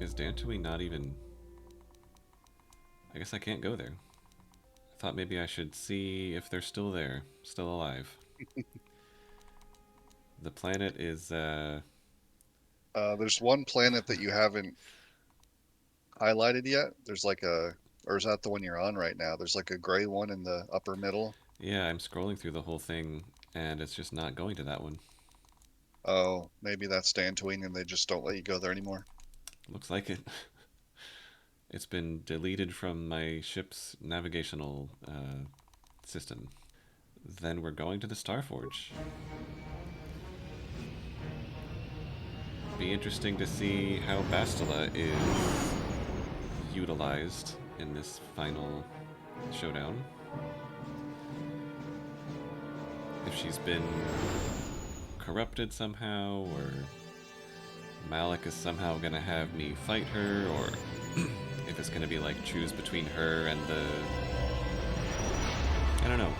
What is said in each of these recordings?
Is Dantooine not even... I guess I can't go there. I thought maybe I should see if they're still there, still alive. The planet is, There's one planet that you haven't highlighted yet. There's like a, or is that the one you're on right now? There's like a gray one in the upper middle. yeah, I'm scrolling through the whole thing, and it's just not going to that one. Oh, maybe that's Dantooine and they just don't let you go there anymore. Looks like it. It's been deleted from my ship's navigational system. Then we're going to the Starforge. Be interesting to see how Bastila is utilized in this final showdown. If she's been corrupted somehow, or Malik is somehow gonna have me fight her, or if it's gonna be like choose between her and the... I don't know.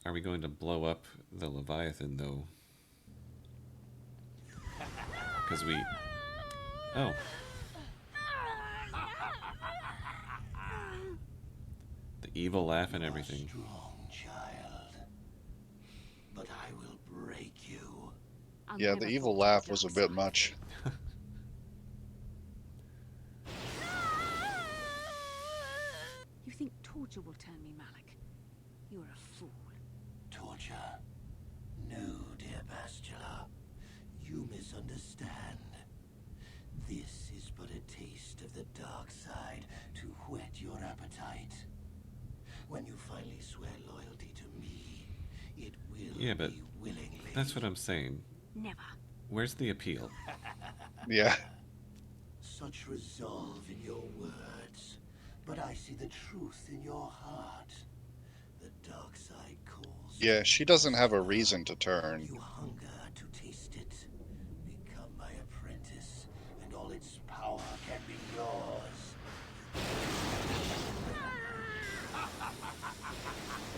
Are we going to blow up the Leviathan, though? Because we... Oh. The evil laugh and everything. Strong child, but I will break you. Yeah, the evil laugh was a bit much. You think torture will turn me, Malik? You're a fool. Torture? No, dear Bastila. You misunderstand. This is but a taste of the dark side to whet your appetite. When you finally swear loyalty to me, it will be willingly. That's what I'm saying. Never. Where's the appeal? Yeah. Such resolve in your words, but I see the truth in your heart. The dark side calls. Yeah, she doesn't have a reason to turn. You hunger to taste it. Become my apprentice, and all its power can be yours.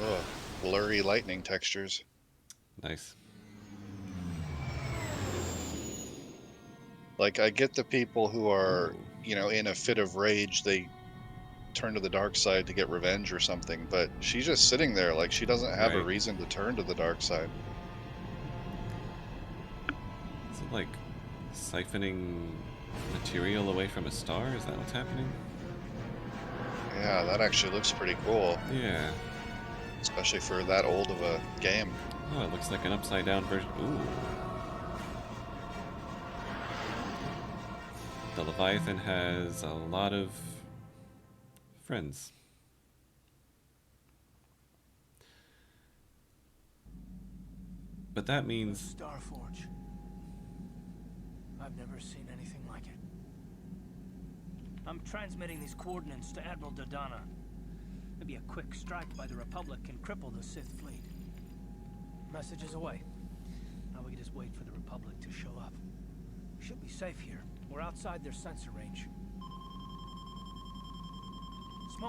Ugh, blurry lightning textures. Nice. Like, I get the people who are, in a fit of rage, they turn to the dark side to get revenge or something, but she's just sitting there, like, she doesn't have a reason to turn to the dark side. Is it like siphoning material away from a star? Is that what's happening? Yeah, that actually looks pretty cool. Yeah. Especially for that old of a game. Oh, it looks like an upside down version. Ooh. The Leviathan has a lot of friends. But that means... Starforge. I've never seen anything like it. I'm transmitting these coordinates to Admiral Dodonna. Maybe a quick strike by the Republic can cripple the Sith fleet. Message is away. Now we can just wait for the Republic to show up. We should be safe here. We're outside their sensor range.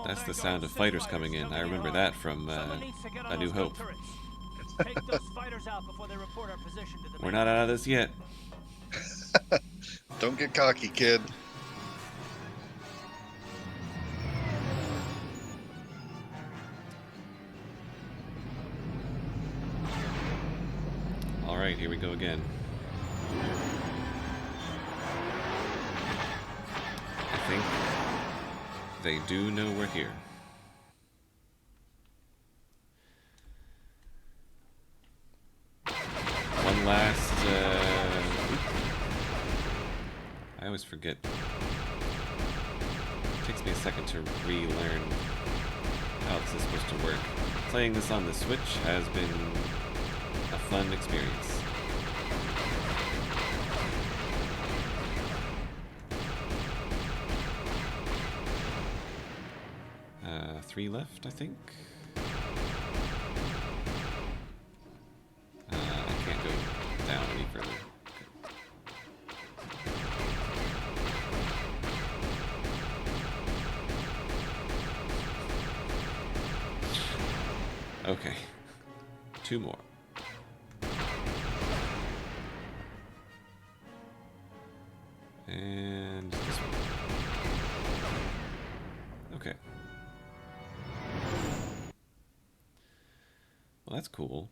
That's the sound of fighters coming in. I remember that from A New Hope. Take those fighters out before they report our position to the We're not out of this yet. Don't get cocky, kid. Alright, here we go again. I think they do know we're here. One last... I always forget. It takes me a second to relearn how this is supposed to work. Playing this on the Switch has been a fun experience. Three left, I think. I can't go down any further. Okay. Two more. that's cool.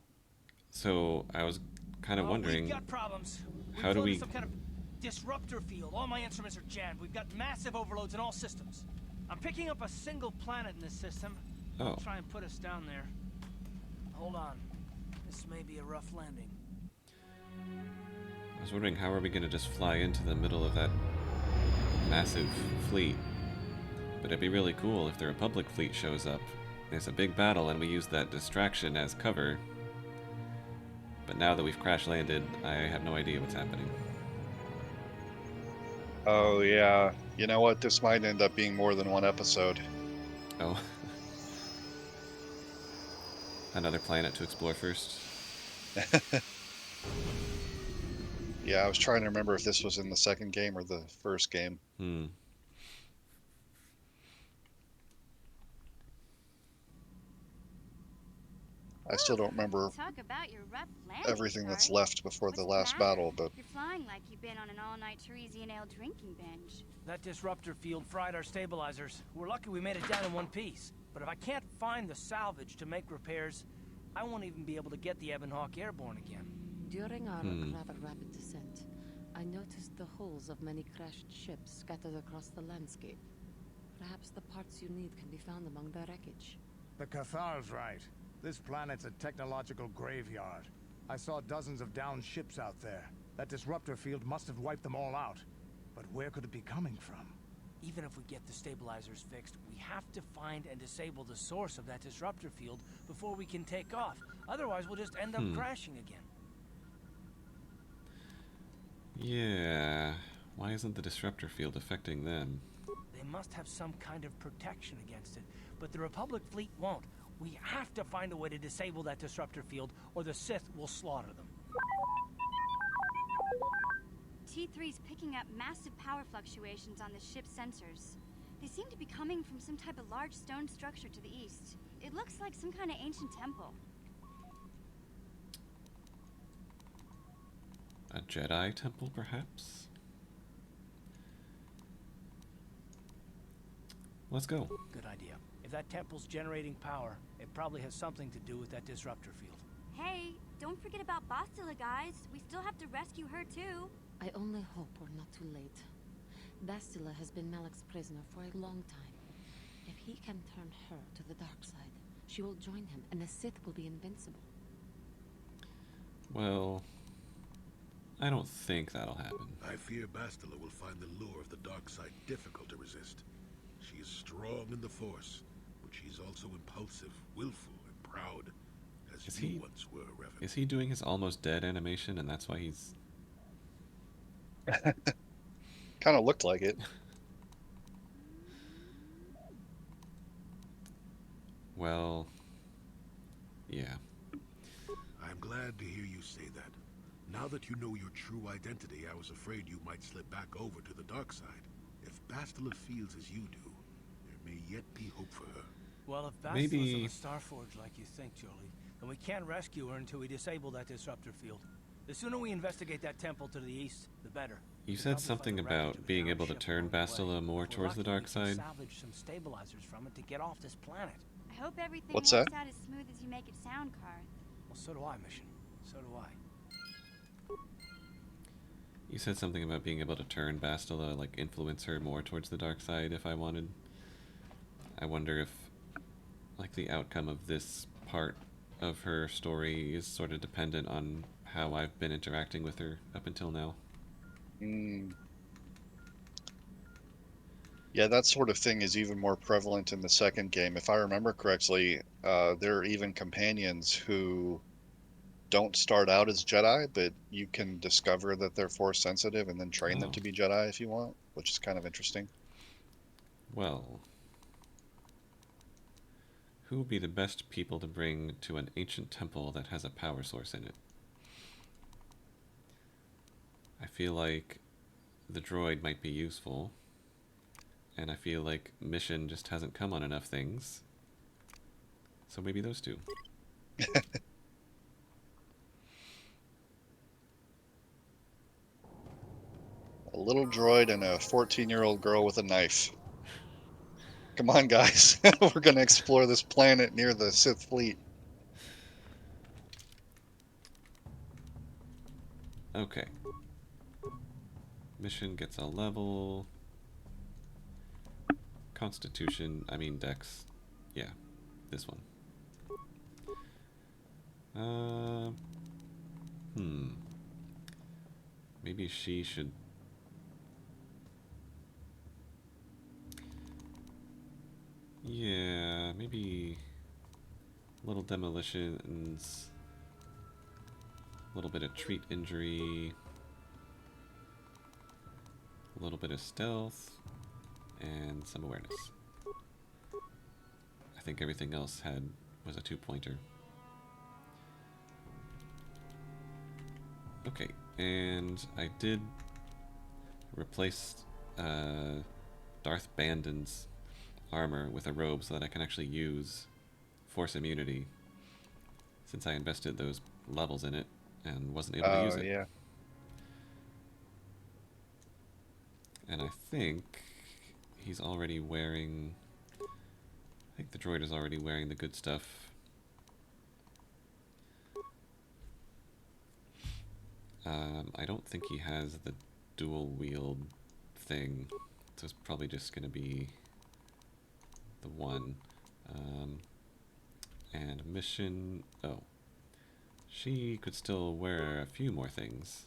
So I was kind of We've wondering, got problems. how do floated we... some kind of disruptor field. All my instruments are jammed. We've got massive overloads in all systems. I'm picking up a single planet in this system. Oh. I'll try and put us down there. Hold on. This may be a rough landing. I was wondering, how are we going to just fly into the middle of that massive fleet? But it'd be really cool if the Republic fleet shows up. There's a big battle and we use that distraction as cover. But now that we've crash landed, I have no idea what's happening. Oh, yeah. You know what? This might end up being more than one episode. Oh. Another planet to explore first. Yeah, I was trying to remember if this was in the second game or the first game. I still don't remember Talk about your rough landing, everything that's Sarge. left before What's the the last matter? battle, but You're flying like you've been on an all-night Teresian ale drinking binge. That disruptor field fried our stabilizers. We're lucky we made it down in one piece. But if I can't find the salvage to make repairs, I won't even be able to get the Ebon Hawk airborne again. During our rather rapid descent, I noticed the hulls of many crashed ships scattered across the landscape. Perhaps the parts you need can be found among the wreckage. The Cathar's right. This planet's a technological graveyard. I saw dozens of downed ships out there. That disruptor field must have wiped them all out. But where could it be coming from? Even if we get the stabilizers fixed, we have to find and disable the source of that disruptor field before we can take off. Otherwise, we'll just end up crashing again. Yeah. Why isn't the disruptor field affecting them? They must have some kind of protection against it, but the Republic fleet won't. We have to find a way to disable that disruptor field, or the Sith will slaughter them. T3's picking up massive power fluctuations on the ship's sensors. They seem to be coming from some type of large stone structure to the east. It looks like some kind of ancient temple. A Jedi temple, perhaps? Let's go. Good idea. If that temple's generating power, it probably has something to do with that disruptor field. Hey, don't forget about Bastila, guys. We still have to rescue her, too. I only hope we're not too late. Bastila has been Malik's prisoner for a long time. If he can turn her to the dark side, she will join him, and the Sith will be invincible. Well, I don't think that'll happen. I fear Bastila will find the lure of the dark side difficult to resist. She is strong in the Force, but she's also impulsive, willful, and proud, as you once were, Revan. Is he doing his almost dead animation, and that's why he's... kind of looked like it. Well, yeah. I'm glad to hear you say that. Now that you know your true identity, I was afraid you might slip back over to the dark side. If Bastila feels as you do, there may yet be hope for her. Well, if Bastila's Maybe... on the Starforge like you think, Jolie, then we can't rescue her until we disable that disruptor field. The sooner we investigate that temple to the east, the better. You said something about being able to turn Bastila more towards the dark side. Salvage some stabilizers from it to get off this planet. I hope everything What's works that? out as smooth as you make it sound, Karth. Well, so do I, Mission. So do I. You said something about being able to turn Bastila, like influence her more towards the dark side if I wanted. I wonder if, like, the outcome of this part of her story is sort of dependent on how I've been interacting with her up until now. Yeah, that sort of thing is even more prevalent in the second game. If I remember correctly, there are even companions who don't start out as Jedi, but you can discover that they're Force sensitive and then train them to be Jedi if you want, which is kind of interesting. Well, who would be the best people to bring to an ancient temple that has a power source in it? I feel like the droid might be useful, and I feel like Mission just hasn't come on enough things, so maybe those two. A little droid and a 14-year-old girl with a knife. Come on, guys. We're going to explore this planet near the Sith fleet. Okay. Mission gets a level. Constitution, I mean Dex. Yeah, this one. Uh, Maybe she should... Yeah, maybe... Little demolitions... A little bit of treat injury... A little bit of stealth... And some awareness. I think everything else was a 2-pointer. Okay, and I did replace Darth Bandon's armor with a robe so that I can actually use Force Immunity, since I invested those levels in it and wasn't able to use Oh, it. yeah. And I think he's already wearing... I think the droid is already wearing the good stuff. I don't think he has the dual wield thing, so it's probably just going to be the one. And mission... Oh. She could still wear a few more things.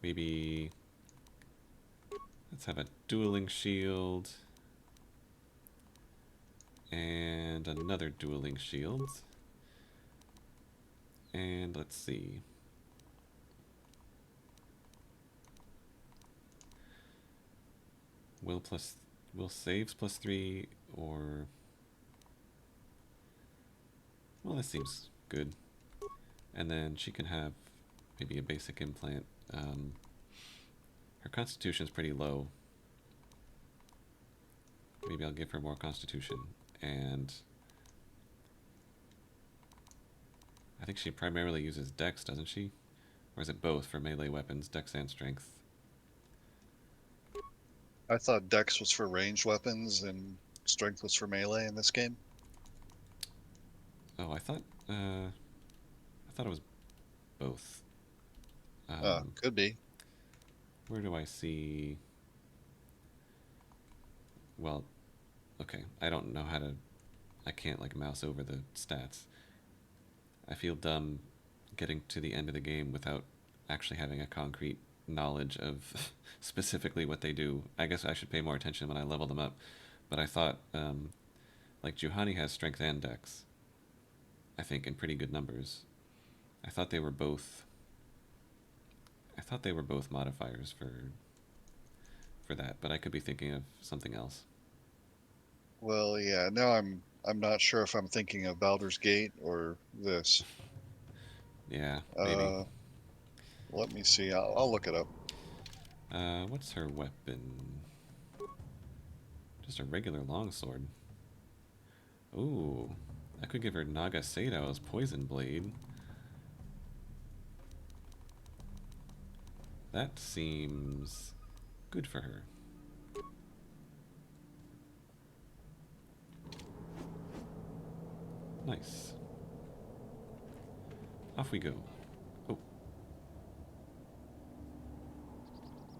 Maybe... Let's have a dueling shield. And another dueling shield. And let's see... Will saves +3, or... Well, that seems good. And then she can have maybe a basic implant. Her constitution's pretty low. Maybe I'll give her more constitution. And I think she primarily uses dex, doesn't she? Or is it both for melee weapons, dex and strength? I thought Dex was for ranged weapons and Strength was for melee in this game. Oh, I thought it was both. Could be. Where do I see... Well, okay, I don't know how to... I can't, like, mouse over the stats. I feel dumb getting to the end of the game without actually having a concrete knowledge of specifically what they do. I guess I should pay more attention when I level them up. But I thought, like, Juhani has strength and dex, I think, in pretty good numbers. I thought they were both... I thought they were both modifiers for that, but I could be thinking of something else. Well, yeah. Now I'm not sure if I'm thinking of Baldur's Gate or this. Yeah, maybe. Let me see. I'll look it up. What's her weapon? Just a regular longsword. Ooh, I could give her Naga Sadow's Poison Blade. That seems good for her. Nice. Off we go.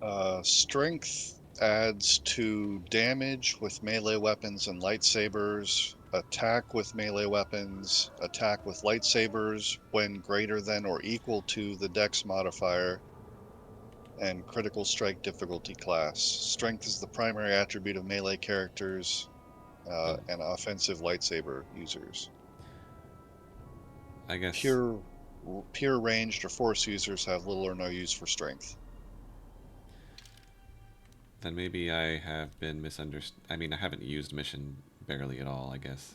Oh, Strength adds to damage with melee weapons and lightsabers, attack with melee weapons, attack with lightsabers when greater than or equal to the dex modifier, and critical strike difficulty class. Strength is the primary attribute of melee characters oh, and offensive lightsaber users. I guess Pure ranged or force users have little or no use for strength. then maybe I have been misunderstood. I mean, I haven't used mission barely at all, I guess.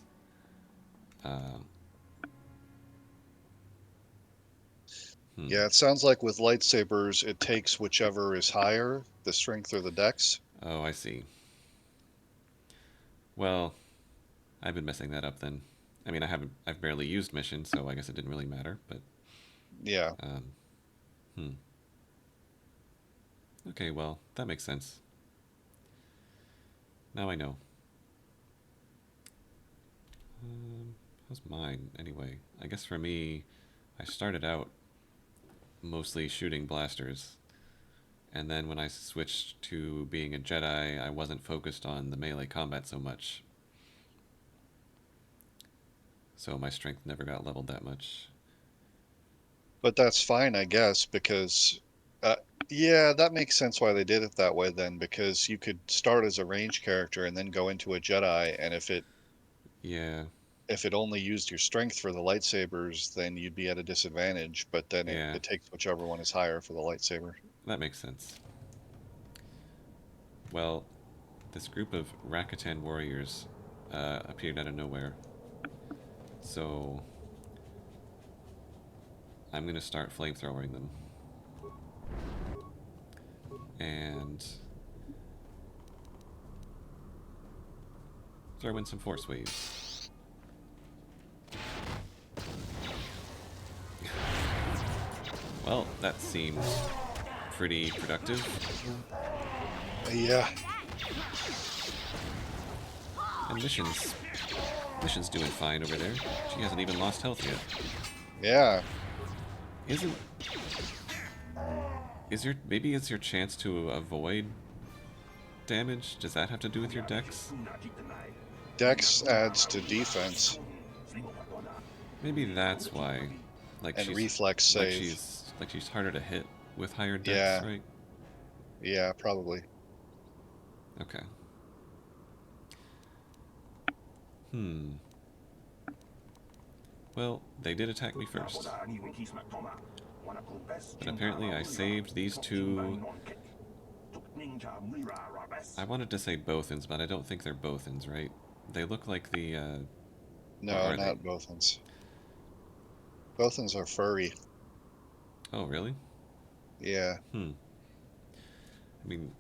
Yeah, it sounds like with lightsabers, it takes whichever is higher, the strength or the dex. Oh, I see. Well, I've been messing that up then. I mean, I've barely used mission, so I guess it didn't really matter, but... Yeah. Okay, well, that makes sense. Now I know. How's mine, anyway? I guess for me, I started out mostly shooting blasters. And then when I switched to being a Jedi, I wasn't focused on the melee combat so much. So my strength never got leveled that much. But that's fine, I guess, because uh, yeah, that makes sense why they did it that way then, because you could start as a range character and then go into a Jedi, and Yeah, if it only used your strength for the lightsabers, then you'd be at a disadvantage. But then yeah, it takes whichever one is higher for the lightsaber. that makes sense. Well, this group of Rakatan warriors appeared out of nowhere. So I'm going to start flamethrowing them. And throw in some force waves. Well, that seemed pretty productive. Yeah. And Mission's doing fine over there. She hasn't even lost health yet. Yeah. Maybe it's your chance to avoid damage? Does that have to do with your dex? Dex adds to defense. Maybe that's why. Like and she's reflex save. she's harder to hit with higher dex, Yeah. right? Yeah, probably. Okay. Well, they did attack me first. But apparently I saved these two. I wanted to say Bothans, but I don't think they're Bothans, right? They look like the, No, not Bothans. Bothans are furry. Oh, really? Yeah. I mean,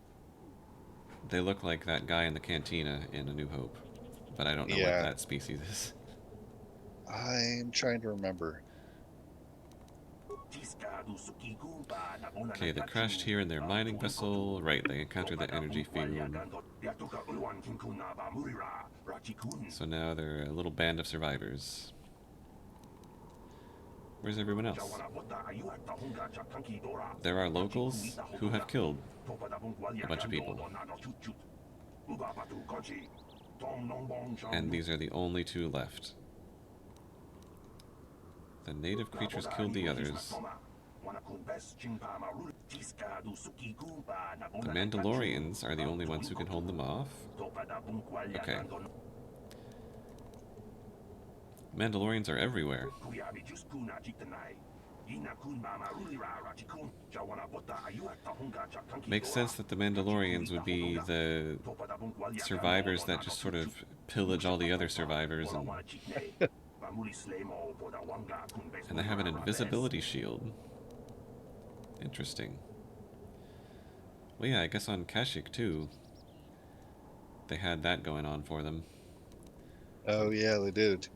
they look like that guy in the cantina in A New Hope, but I don't know what that species is. I'm trying to remember. Okay, they crashed here in their mining vessel. Right, they encountered the energy field. So now they're a little band of survivors. Where's everyone else? There are locals who have killed a bunch of people. And these are the only two left. The native creatures killed the others. The Mandalorians are the only ones who can hold them off. Okay. Mandalorians are everywhere. Makes sense that the Mandalorians would be the survivors that just sort of pillage all the other survivors, and they have an invisibility shield. Interesting. Well, yeah, I guess on Kashyyyk too, they had that going on for them. Oh yeah, they did.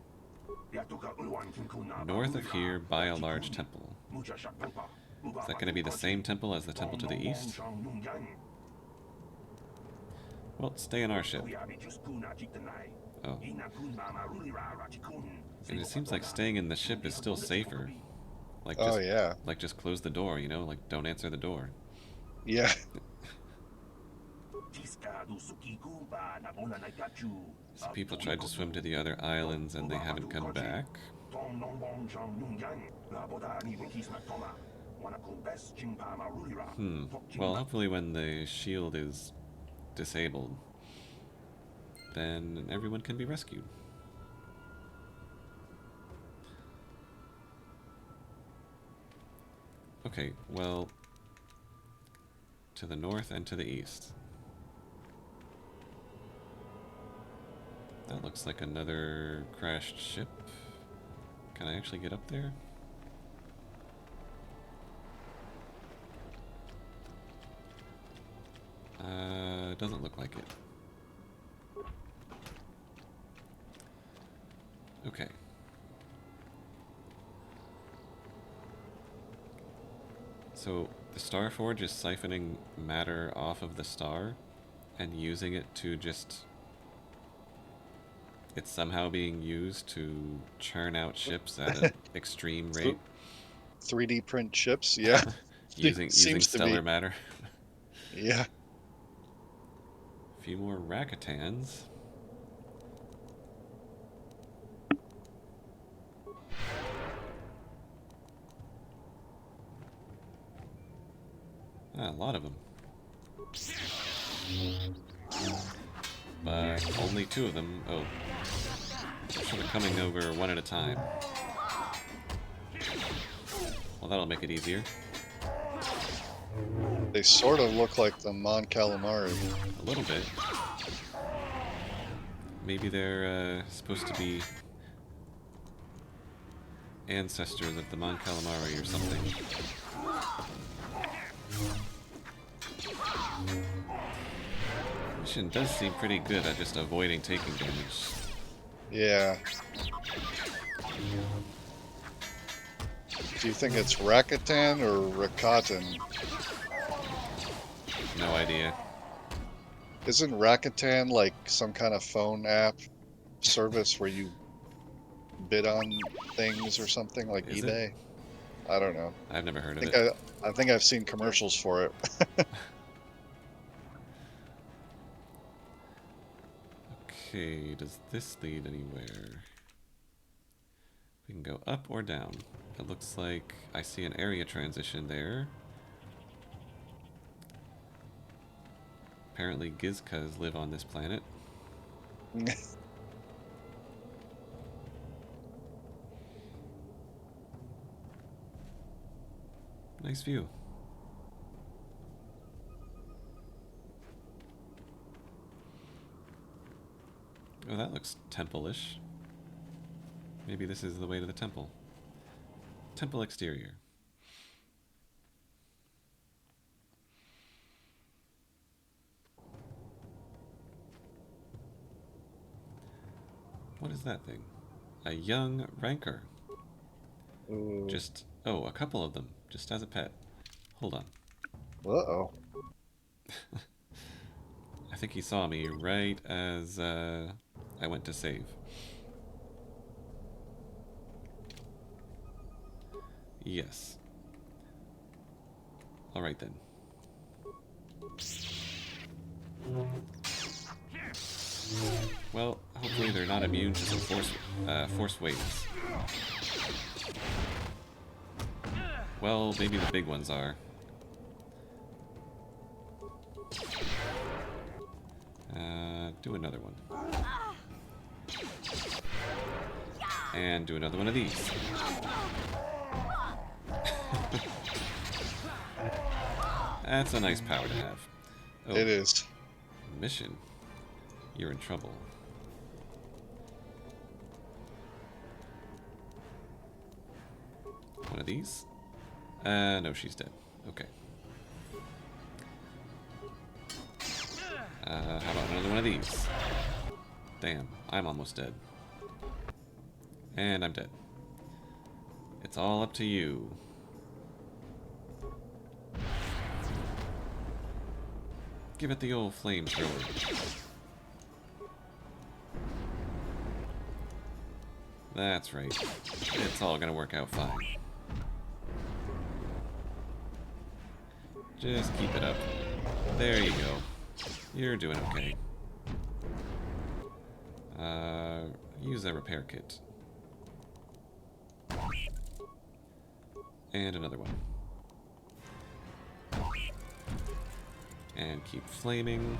North of here, by a large temple. Is that going to be the same temple as the temple to the east? Well, stay in our ship. Oh. And it seems like staying in the ship is still safer. Like just, like just close the door, you know? Like don't answer the door. Yeah. So people tried to swim to the other islands and they haven't come back. Well, hopefully when the shield is disabled, then everyone can be rescued. Okay, well, to the north and to the east. That looks like another crashed ship. Can I actually get up there? Doesn't look like it. Okay. So the Starforge is siphoning matter off of the star and using it to just... It's somehow being used to churn out ships at an extreme rate. 3D print ships. Yeah, using seems to stellar be. matter. Yeah, A few more Rakatans. Ah, a lot of them. But only 2 of them. Oh, they're sort of coming over one at a time. Well, that'll make it easier. they sort of look like the Mon Calamari. A little bit. Maybe they're supposed to be ancestors of the Mon Calamari or something. Mission does seem pretty good at just avoiding taking damage. Yeah. Do you think it's Rakatan or Rakatan? No idea. Isn't Rakatan like some kind of phone app service where you bid on things or something like Is eBay? it? I don't know. I've never heard I of think it. I think I've seen commercials for it. Okay, does this lead anywhere? We can go up or down. It looks like I see an area transition there. Apparently Gizkas live on this planet. Nice view. Oh, that looks temple-ish. Maybe this is the way to the temple. Temple exterior. What is that thing? A young rancor. Ooh. Just, oh, a couple of them, just as a pet. Hold on. Uh-oh. I think he saw me right as I went to save. Yes. Alright then. Well, hopefully they're not immune to some force waves. Well, maybe the big ones are. Do another one. And do another one of these. That's a nice power to have. Oh, It is. mission. You're in trouble. One of these? No, she's dead. Okay. How about another one of these? Damn, I'm almost dead. And I'm dead. It's all up to you. Give it the old flamethrower. That's right. It's all gonna work out fine. Just keep it up. There you go. You're doing okay. Use a repair kit. And another one. And keep flaming.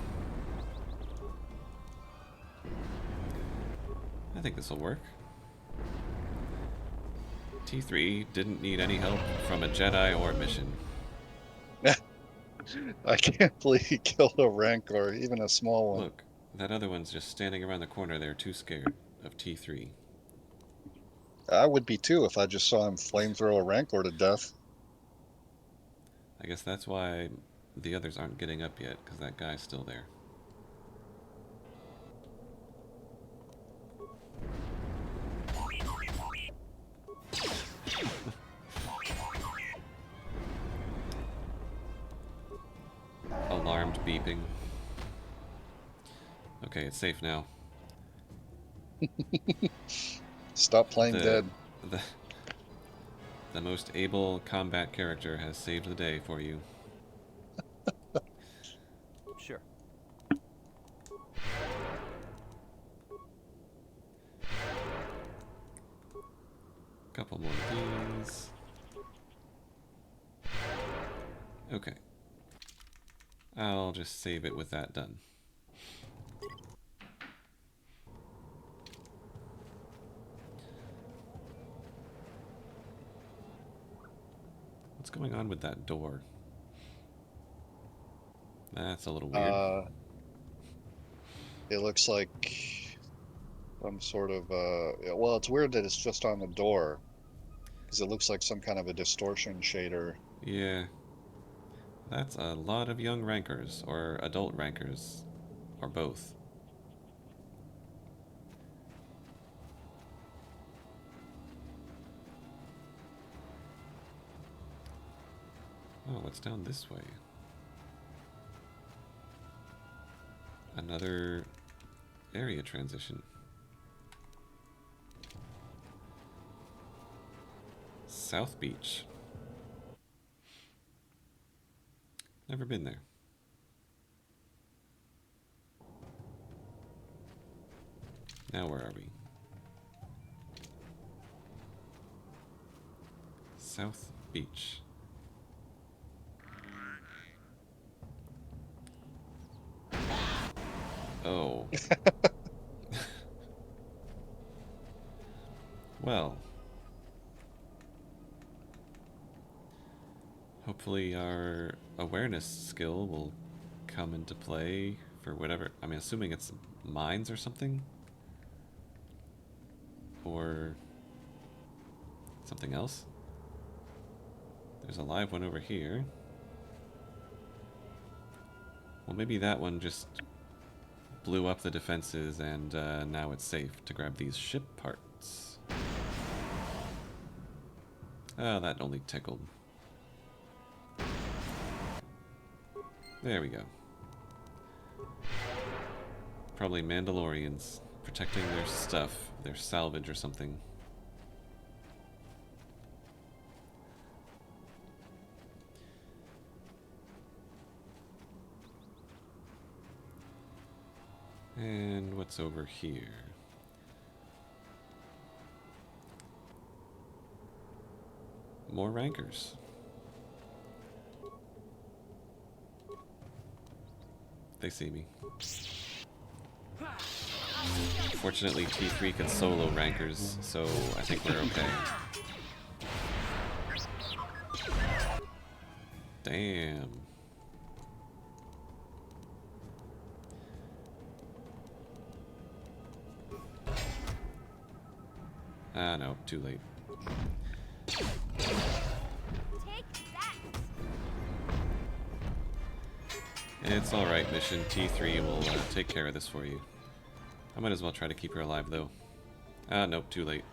I think this will work. T3 didn't need any help from a Jedi or a mission. I can't believe he killed a Rancor, even a small one. Look, that other one's just standing around the corner there, too scared of T3. I would be too if I just saw him flamethrow a Rancor to death. I guess that's why the others aren't getting up yet, because that guy's still there. Alarmed beeping. Okay, it's safe now. Stop playing dead. The, The most able combat character has saved the day for you. Sure. Couple more of these. Okay. I'll just save it with that done. What's going on with that door? That's a little weird. It looks like some sort of, well, it's weird that it's just on the door, because it looks like some kind of a distortion shader. Yeah. That's a lot of young rankers, or adult rankers, or both. Oh, what's down this way? Another area transition. South Beach. Never been there. Now where are we? South Beach. Oh. Well. Hopefully our awareness skill will come into play for whatever. I'm assuming it's mines or something? Or something else? There's a live one over here. Well, maybe that one just blew up the defenses and now it's safe to grab these ship parts. Oh, that only tickled. There we go. Probably Mandalorians protecting their stuff, their salvage or something. And what's over here? More rankers. They see me. Fortunately, T3 can solo rankers, so I think we're okay. Damn. Ah, no, too late. It's alright, mission. T3 will take care of this for you. I might as well try to keep her alive, though. Ah, nope, too late.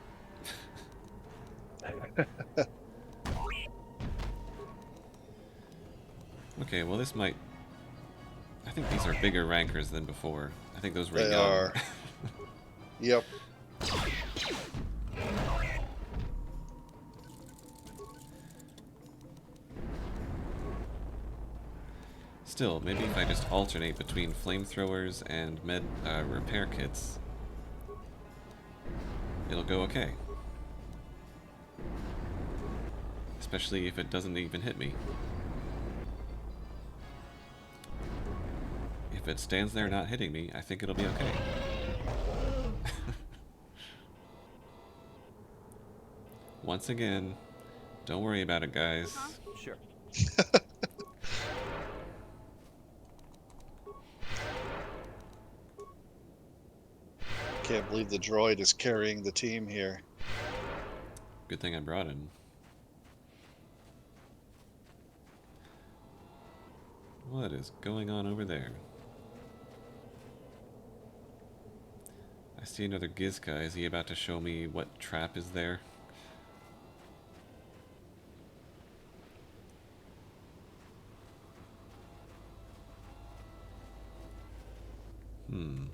Okay, well this might... I think these are bigger rankers than before. I think those were They young. are. Yep. Still, maybe if I just alternate between flamethrowers and med repair kits, it'll go okay. Especially if it doesn't even hit me. If it stands there not hitting me, I think it'll be okay. Once again, don't worry about it, guys. Sure. Can't believe the droid is carrying the team here. Good thing I brought him. What is going on over there? I see another Gizka. Is he about to show me what trap is there? Hmm.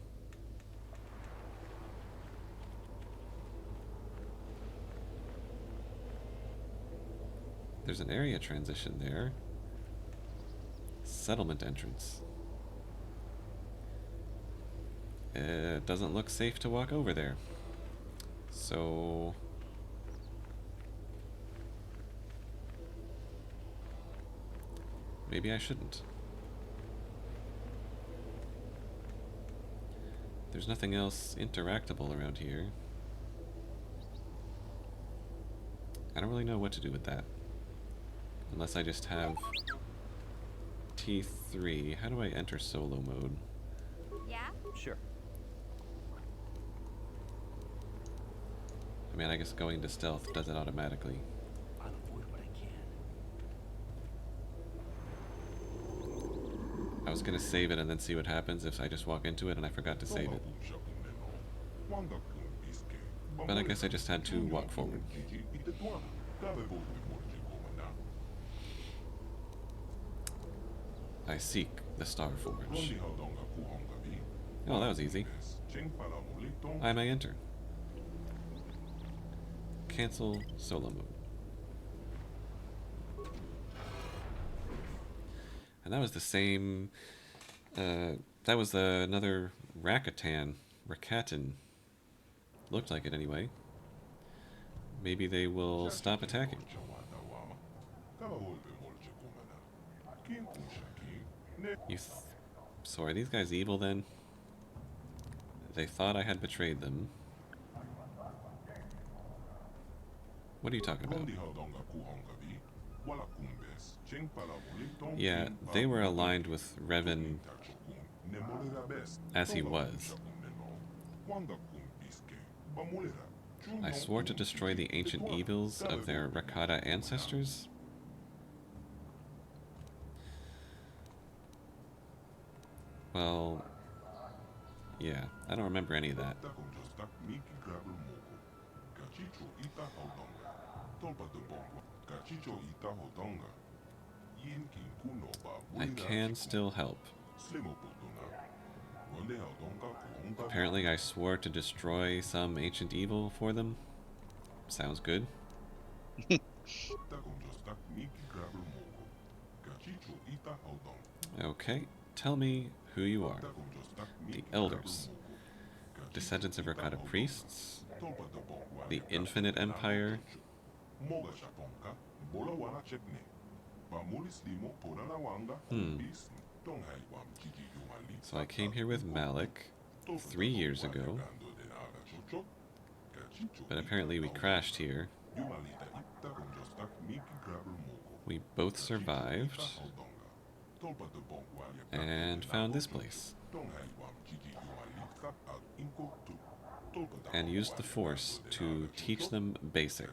There's an area transition there. Settlement entrance. It doesn't look safe to walk over there. So... maybe I shouldn't. There's nothing else interactable around here. I don't really know what to do with that. Unless I just have T3. How do I enter solo mode? Yeah? Sure. I mean, I guess going to stealth does it automatically. I'll avoid what I can. I was gonna save it and then see what happens if I just walk into it and I forgot to save it. But I guess I just had to walk forward. I seek the Star Forge. Oh, that was easy. I may enter. Cancel solo mode. And that was the same... that was another Rakatan. Looked like it anyway. Maybe they will stop attacking. So are these guys evil then? They thought I had betrayed them. What are you talking about? Yeah, they were aligned with Revan as he was. I swore to destroy the ancient evils of their Rakata ancestors? Well, yeah, I don't remember any of that. I can still help. Apparently I swore to destroy some ancient evil for them. Sounds good. Okay, tell me who you are. The Elders. Descendants of Rakata priests. The Infinite Empire. So I came here with Malik 3 years ago. But apparently we crashed here. We both survived. And found this place. And used the Force to teach them basic.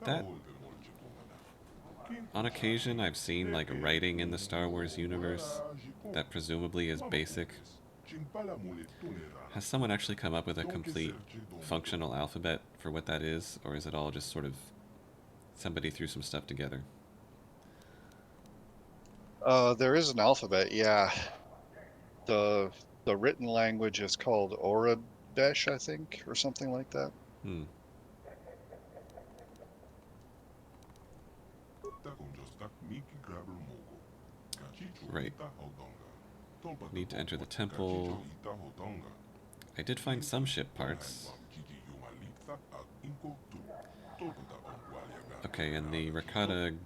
That, on occasion, I've seen like writing in the Star Wars universe that presumably is basic. Has someone actually come up with a complete functional alphabet for what that is, or is it all just sort of somebody threw some stuff together? There is an alphabet, yeah. The written language is called Oradesh, I think, or something like that. Right. Need to enter the temple. I did find some ship parts. Okay, and the Rakata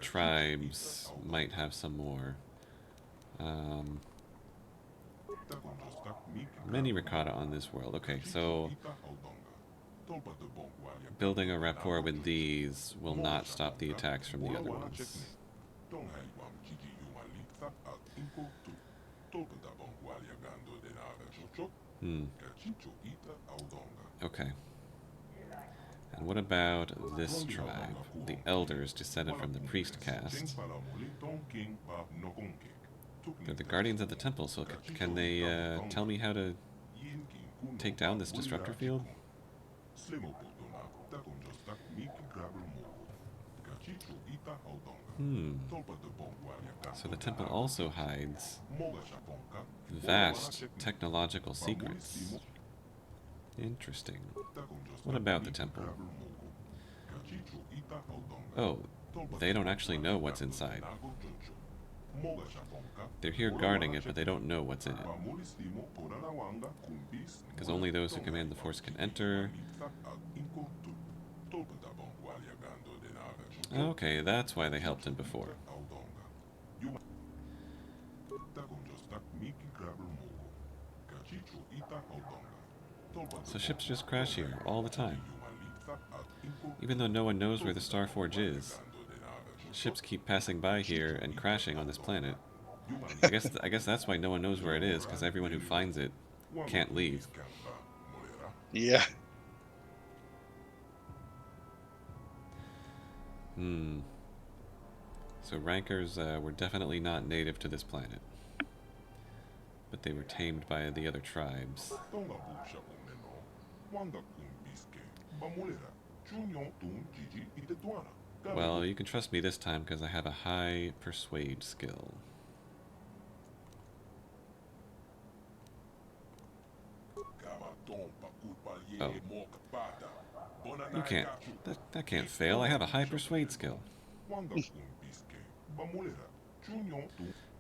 tribes might have some more. Many Rakata on this world. Okay, so building a rapport with these will not stop the attacks from the other ones. Okay. And what about this tribe? The Elders descended from the priest caste. They're the guardians of the temple, so can they tell me how to take down this disruptor field? So the temple also hides vast technological secrets. Interesting. What about the temple? Oh, they don't actually know what's inside. They're here guarding it, but they don't know what's in it. Because only those who command the Force can enter. Okay, that's why they helped him before. So ships just crash here all the time. Even though no one knows where the Starforge is, ships keep passing by here and crashing on this planet. I guess that's why no one knows where it is, because everyone who finds it can't leave. Yeah. So rancors were definitely not native to this planet. But they were tamed by the other tribes. Well, you can trust me this time because I have a high persuade skill. Oh. You can't. That can't fail. I have a high persuade skill.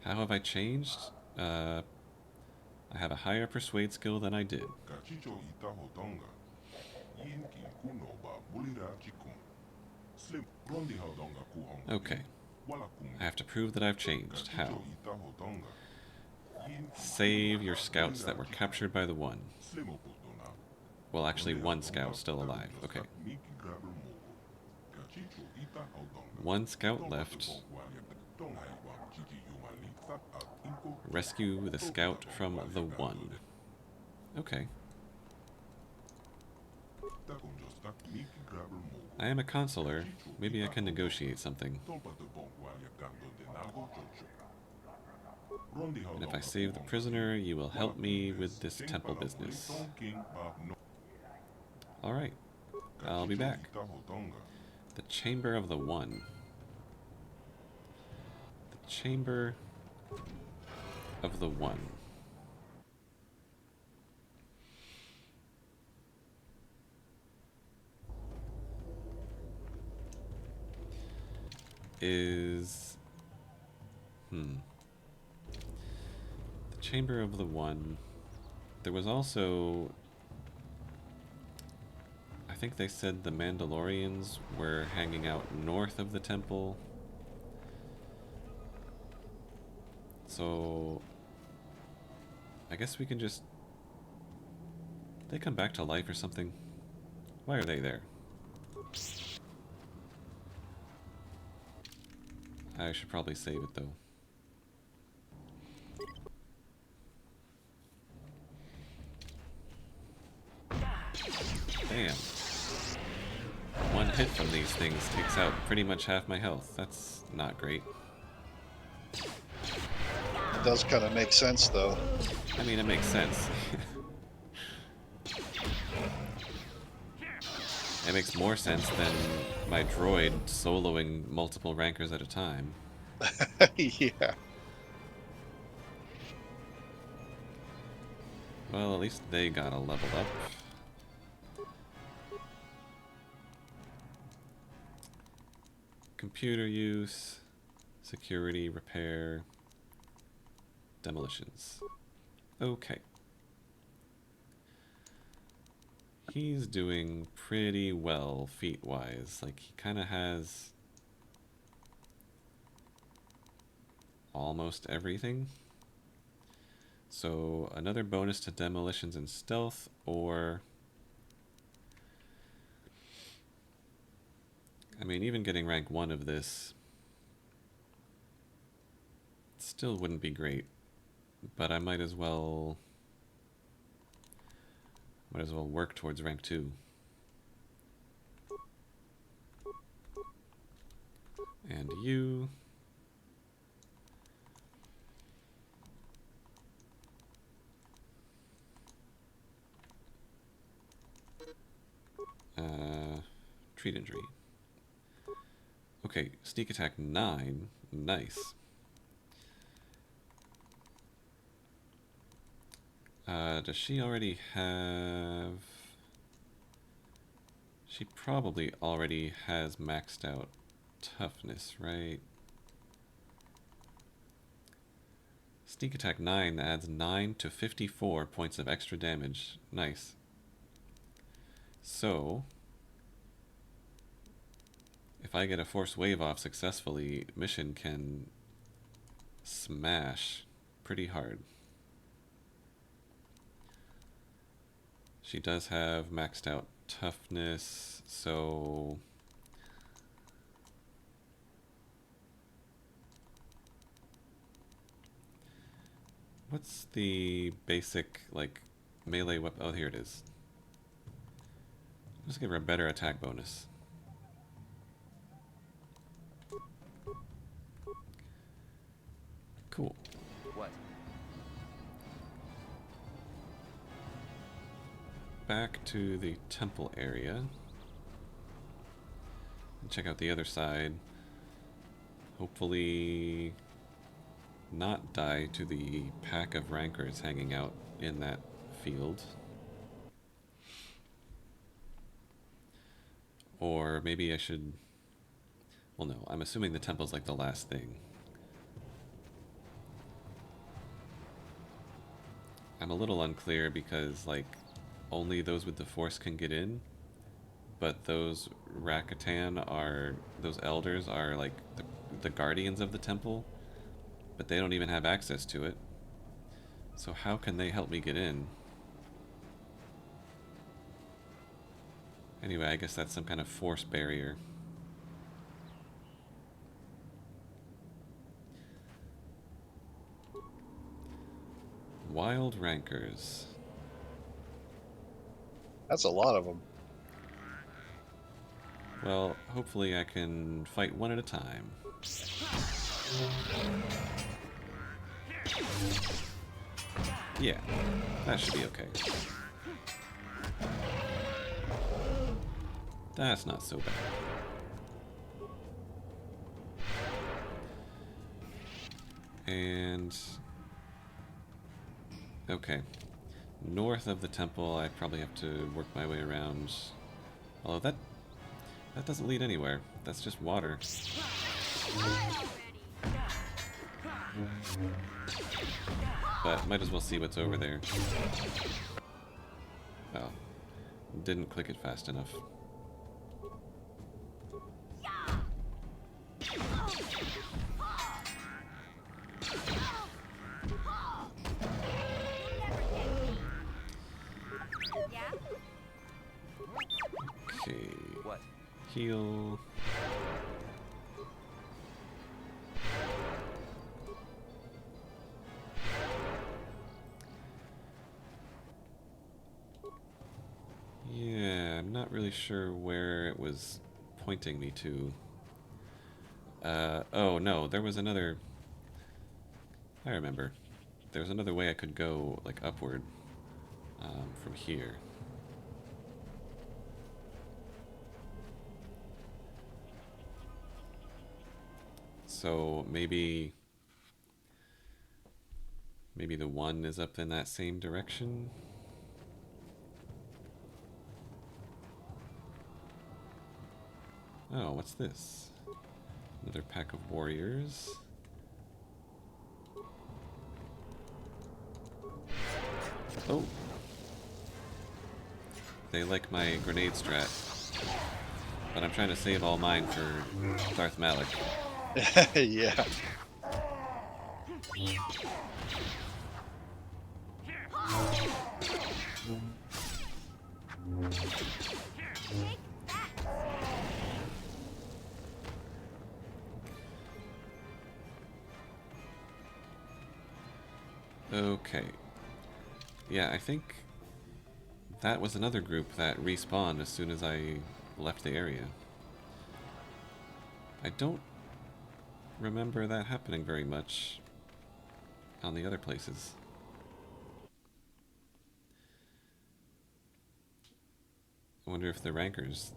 How have I changed? I have a higher persuade skill than I did. Okay. I have to prove that I've changed. How? Save your scouts that were captured by the One. Well, actually, one scout's still alive. Okay. One scout left. Rescue the scout from the One. Okay. I am a consular. Maybe I can negotiate something. And if I save the prisoner, you will help me with this temple business. Alright. I'll be back. The Chamber of the One. The Chamber of the One. Is... The Chamber of the One. There was also... I think they said the Mandalorians were hanging out north of the temple. So... I guess we can just... They come back to life or something. Why are they there? I should probably save it though. Damn. One hit from these things takes out pretty much half my health. That's not great. It does kind of make sense, though. I mean, it makes sense. It makes more sense than my droid soloing multiple rankers at a time. Yeah. Well, at least they got a level up. Computer use, security, repair, demolitions. Okay. He's doing pretty well feat-wise. Like, he kind of has almost everything. So, another bonus to demolitions and stealth, or... I mean, even getting rank 1 of this still wouldn't be great. But I might as well work towards rank 2. And you... treat injury. Okay, sneak attack 9. Nice. Does she already have... She probably already has maxed out toughness, right? Sneak attack 9 adds 9 to 54 points of extra damage. Nice. So, if I get a force wave off successfully, Mission can smash pretty hard. She does have maxed out toughness, so what's the basic, like, melee weapon? Oh, here it is. Let's give her a better attack bonus. Cool. What? Back to the temple area. And check out the other side. Hopefully not die to the pack of rancors hanging out in that field. Or maybe I should... Well, no, I'm assuming the temple's like the last thing. I'm a little unclear because, like, only those with the Force can get in, but those Rakatan are... those elders are, like, the guardians of the temple, but they don't even have access to it. So how can they help me get in? Anyway, I guess that's some kind of force barrier. Wild rancors. That's a lot of them. Well, hopefully I can fight one at a time. Yeah, that should be okay. That's not so bad. And... okay. North of the temple, I probably have to work my way around. Although that doesn't lead anywhere. That's just water. But might as well see what's over there. Oh. Didn't click it fast enough. Okay. What? Heal. Yeah, I'm not really sure where it was pointing me to. Oh no, there was another... I remember. There was another way I could go, like, upward, from here. So maybe the one is up in that same direction? Oh, what's this? Another pack of warriors. Oh! They like my grenade strat. But I'm trying to save all mine for Darth Malik. Yeah. Okay. Yeah, I think that was another group that respawned as soon as I left the area. I don't remember that happening very much on the other places. I wonder if the rankers,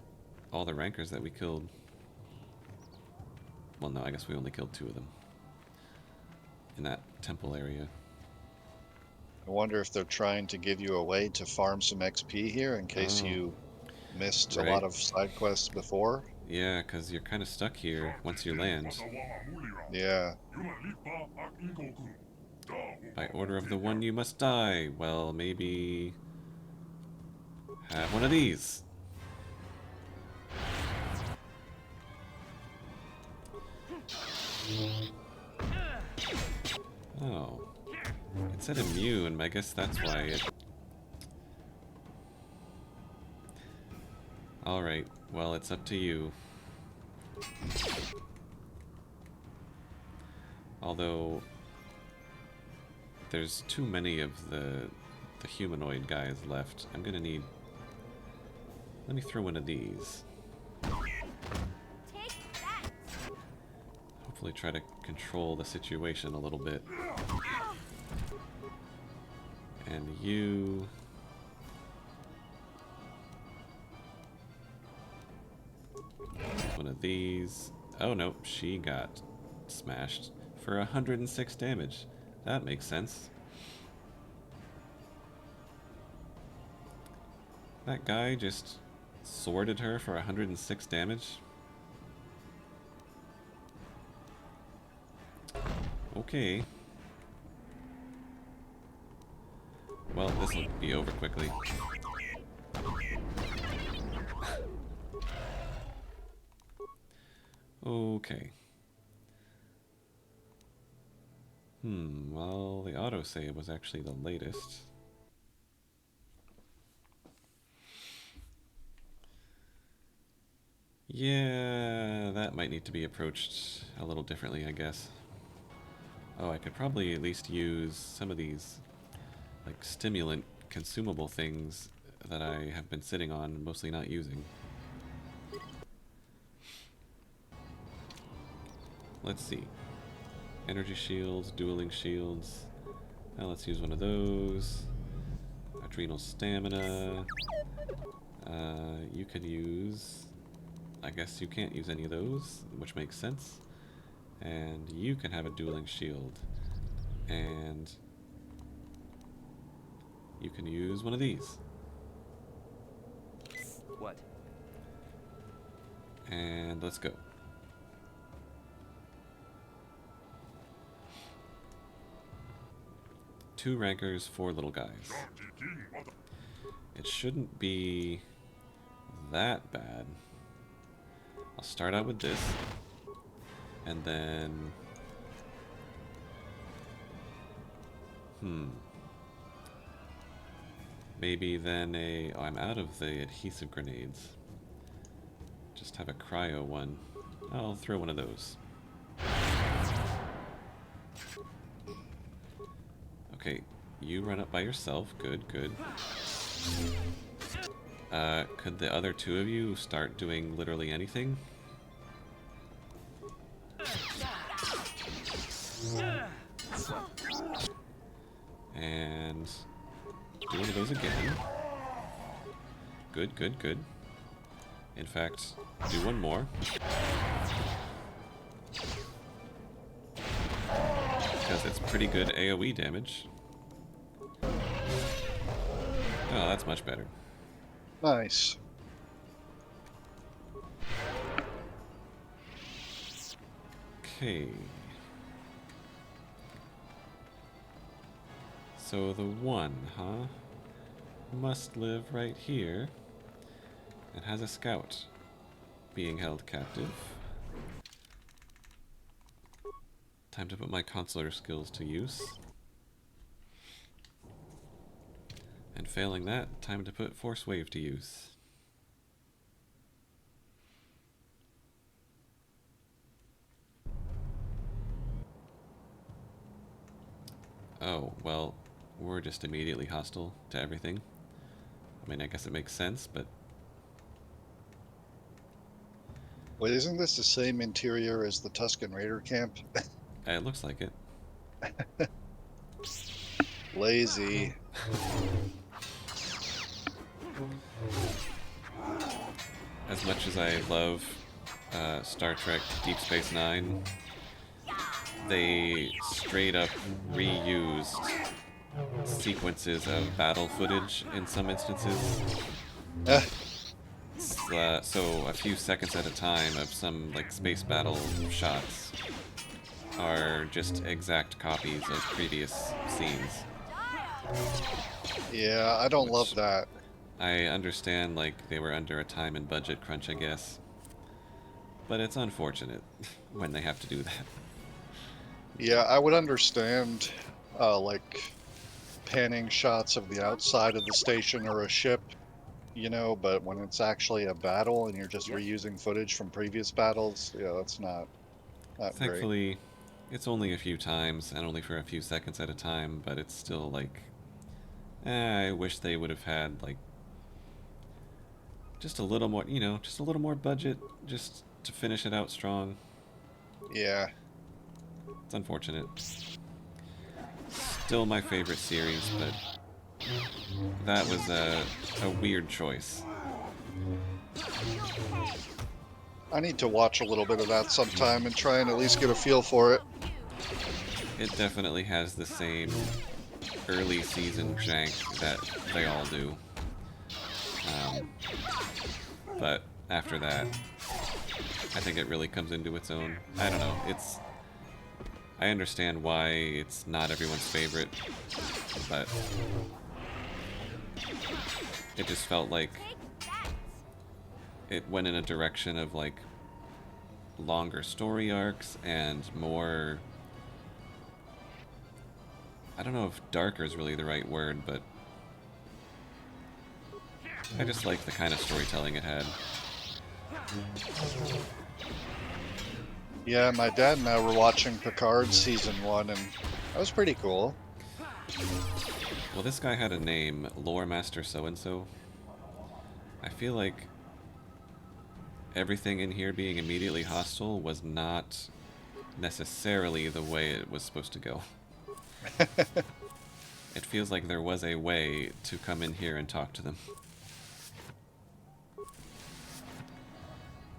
all the rankers that we killed... Well, no, I guess we only killed 2 of them in that temple area. I wonder if they're trying to give you a way to farm some XP here in case Oh. you missed a Right. lot of side quests before. Yeah, because you're kind of stuck here once you land. Yeah. By order of the one, you must die. Well, maybe have one of these. Oh. It said immune, I guess that's why it... Alright, well, it's up to you. Although... there's too many of the humanoid guys left. I'm gonna need... Let me throw one of these. Take that. Hopefully try to control the situation a little bit. And you... one of these. Oh no, she got smashed for 106 damage. That makes sense. That guy just sworded her for 106 damage. Okay. Well, this will be over quickly. Okay. Well, the autosave was actually the latest. Yeah, that might need to be approached a little differently, I guess. Oh, I could probably at least use some of these, like, stimulant consumable things that I have been sitting on, mostly not using. Let's see. Energy shields, dueling shields. Now let's use one of those. Adrenal stamina. You could use... I guess you can't use any of those, which makes sense. And you can have a dueling shield. And you can use one of these. What? And let's go. Two rankers, 4 little guys. It shouldn't be that bad. I'll start out with this, and then... Maybe then a... Oh, I'm out of the adhesive grenades. Just have a cryo one. I'll throw one of those. Okay, you run up by yourself. Good, good. Could the other two of you start doing literally anything? And do one of those again. Good, good, good. In fact, do one more. Because it's pretty good AoE damage. Oh, that's much better. Nice. Okay. So the one, huh? Must live right here. And has a scout being held captive. Time to put my consular skills to use. And failing that, time to put Force Wave to use. Oh, well, we're just immediately hostile to everything. I mean, I guess it makes sense, but... Wait, isn't this the same interior as the Tusken Raider camp? It looks like it. Lazy. As much as I love Star Trek Deep Space Nine, they straight up reused sequences of battle footage in some instances. so a few seconds at a time of some like space battle shots are just exact copies of previous scenes. Yeah, I don't love Which that. I understand, like, they were under a time and budget crunch, I guess. But it's unfortunate when they have to do that. Yeah, I would understand, like, panning shots of the outside of the station or a ship, you know, but when it's actually a battle and you're just reusing footage from previous battles, yeah, that's not great. Thankfully, it's only a few times and only for a few seconds at a time, but it's still like, I wish they would have had, like, just a little more, just a little more budget just to finish it out strong. Yeah. It's unfortunate. Still my favorite series, but that was a weird choice. I need to watch a little bit of that sometime and try and at least get a feel for it. It definitely has the same early season jank that they all do. But after that, I think it really comes into its own. I don't know. I understand why it's not everyone's favorite, but it just felt like it went in a direction of like longer story arcs and more, I don't know if darker is really the right word, but I just like the kind of storytelling it had. Yeah, my dad and I were watching Picard season 1, and that was pretty cool. Well, this guy had a name, Lore Master So-and-so. I feel like everything in here being immediately hostile was not necessarily the way it was supposed to go. It feels like there was a way to come in here and talk to them.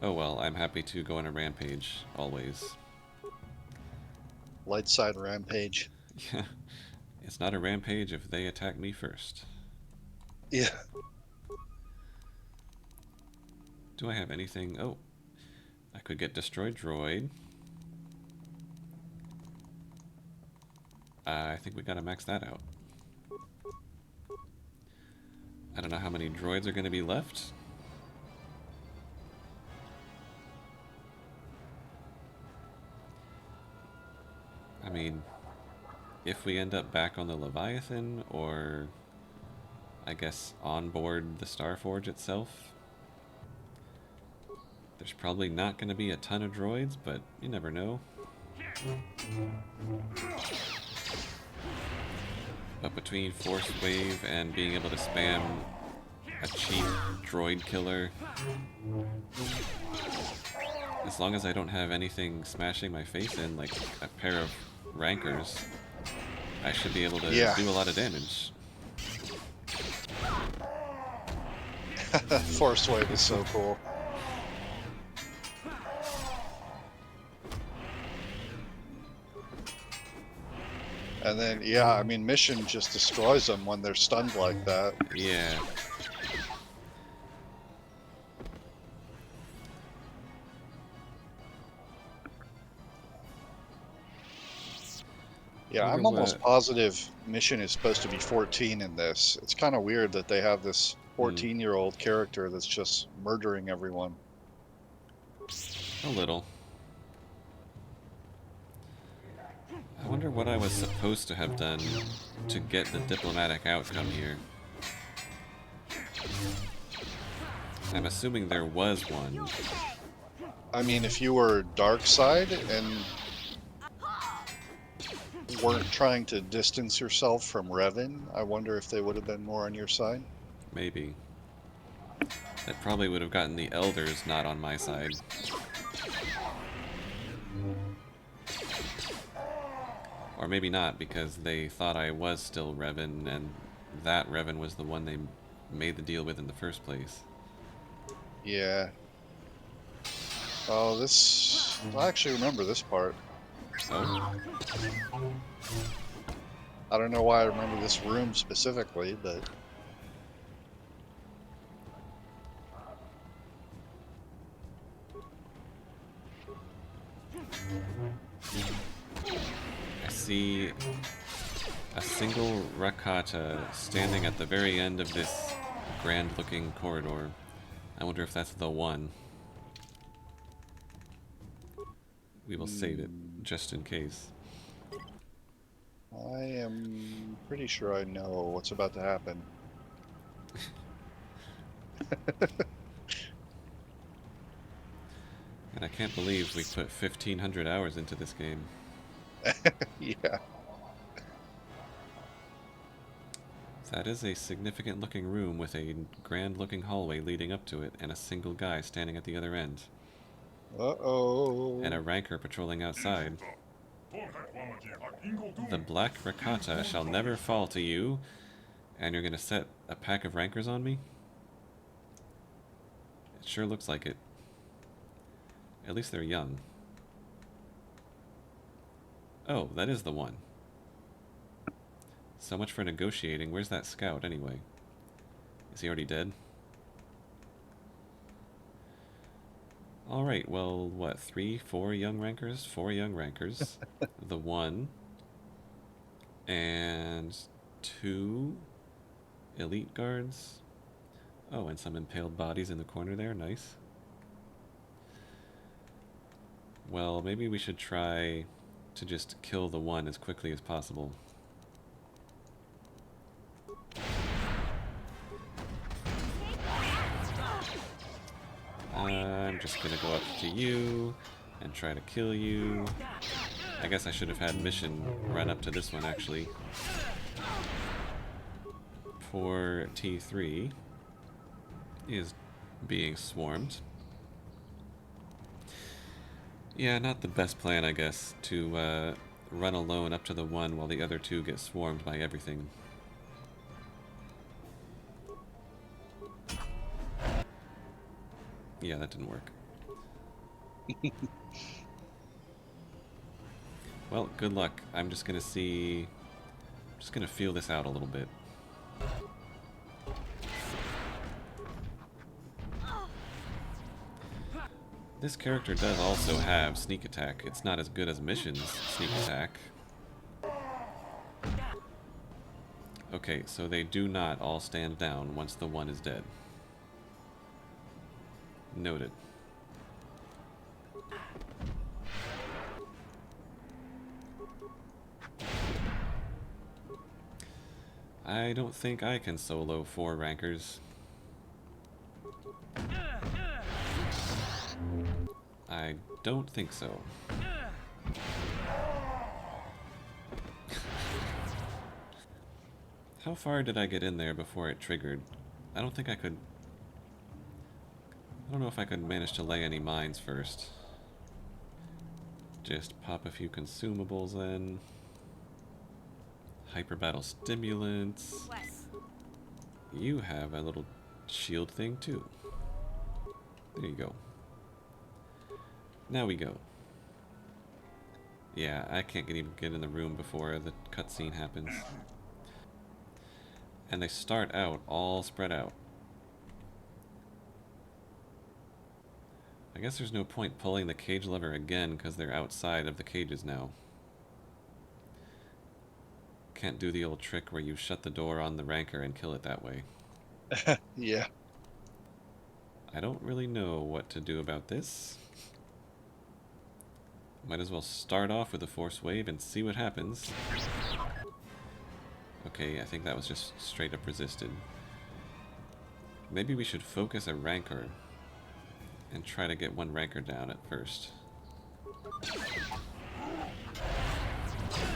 Oh well, I'm happy to go on a rampage, always. Light side rampage. Yeah, it's not a rampage if they attack me first. Yeah. Do I have anything? Oh, I could get destroyed droid. I think we gotta max that out. I don't know how many droids are gonna be left. I mean, if we end up back on the Leviathan, or I guess on board the Starforge itself, there's probably not going to be a ton of droids, but you never know. But between Force Wave and being able to spam a cheap droid killer, as long as I don't have anything smashing my face in, like a pair of rancors, I should be able to do a lot of damage. Force Wave is so cool. And then, yeah, I mean, Mission just destroys them when they're stunned like that. Yeah. Yeah, I'm almost positive Mission is supposed to be 14 in this. It's kind of weird that they have this 14-year-old character that's just murdering everyone. A little. I wonder what I was supposed to have done to get the diplomatic outcome here. I'm assuming there was one. I mean, if you were dark side and weren't trying to distance yourself from Revan, I wonder if they would have been more on your side. Maybe. That probably would have gotten the elders not on my side. Or maybe not, because they thought I was still Revan, and that Revan was the one they made the deal with in the first place. Yeah. Oh, this... I actually remember this part. Oh? I don't know why I remember this room specifically, but... see a single Rakata standing at the very end of this grand-looking corridor. I wonder if that's the one. We will save it, just in case. I am pretty sure I know what's about to happen. And I can't believe we put 1,500 hours into this game. Yeah. That is a significant looking room with a grand looking hallway leading up to it and a single guy standing at the other end. Uh-oh. And a ranker patrolling outside. The black Rakata shall never fall to you. And you're gonna set a pack of rankers on me? It sure looks like it. At least they're young. Oh, that is the one. So much for negotiating. Where's that scout, anyway? Is he already dead? Alright, well, what? 3, 4 young rankers? 4 young rankers. The one. And 2 elite guards. Oh, and some impaled bodies in the corner there. Nice. Well, maybe we should try to just kill the one as quickly as possible. I'm just gonna go up to you and try to kill you. I guess I should have had mission run up to this one, actually. Poor T3 is being swarmed. Yeah, not the best plan, I guess, to run alone up to the one while the other two get swarmed by everything. Yeah, that didn't work. Well, good luck. I'm just gonna see... just gonna feel this out a little bit. This character does also have sneak attack. It's not as good as Mission's sneak attack. Okay, so they do not all stand down once the one is dead. Noted. I don't think I can solo 4 rankers. I don't think so. How far did I get in there before it triggered? I don't think I could... I don't know if I could manage to lay any mines first. Just pop a few consumables in. Hyper battle stimulants. What? You have a little shield thing too. There you go. Now we go. Yeah, I can't even get in the room before the cutscene happens. And they start out all spread out. I guess there's no point pulling the cage lever again because they're outside of the cages now. Can't do the old trick where you shut the door on the ranker and kill it that way. Yeah. I don't really know what to do about this. Might as well start off with a force wave and see what happens. Okay, I think that was just straight up resisted. Maybe we should focus a rancor and try to get one ranker down at first.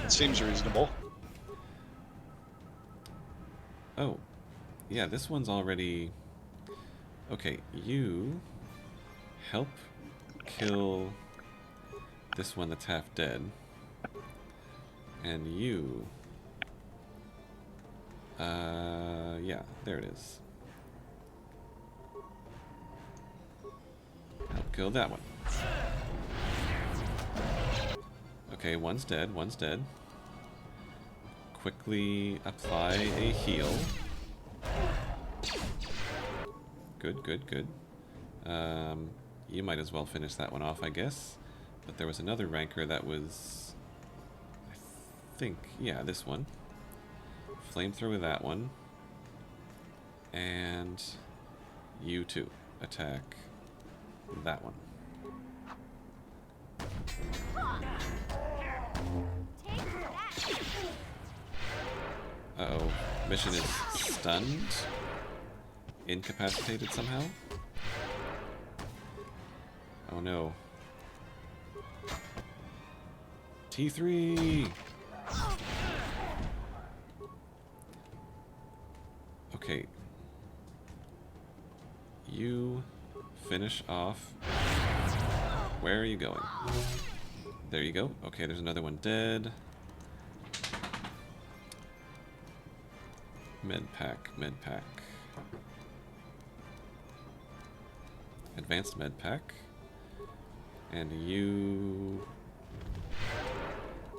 It seems reasonable. Oh, yeah, this one's already... Okay, you help kill this one that's half dead. And you... yeah, there it is. Help kill that one. Okay, one's dead, one's dead. Quickly apply a heal. Good, good, good. You might as well finish that one off, I guess. But there was another ranker that was... I think, yeah, this one. Flamethrower that one. And you too. Attack that one. Uh-oh. Mission is stunned? Incapacitated somehow? Oh no. T3! Okay. You finish off. Where are you going? There you go. Okay, there's another one dead. Medpack, medpack. Advanced medpack. And you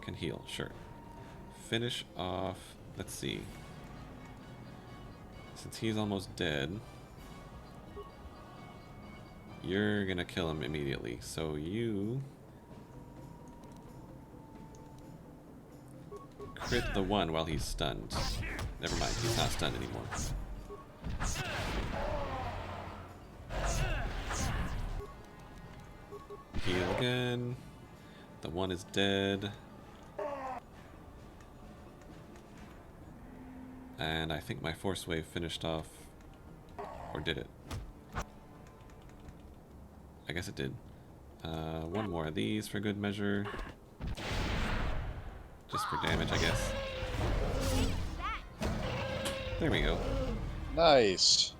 can heal, sure. Finish off, let's see. Since he's almost dead, you're gonna kill him immediately. So you crit the one while he's stunned. Never mind, he's not stunned anymore. Heal again. The one is dead. And I think my force wave finished off. Or did it? I guess it did. One more of these for good measure. Just for damage, I guess. There we go. Nice.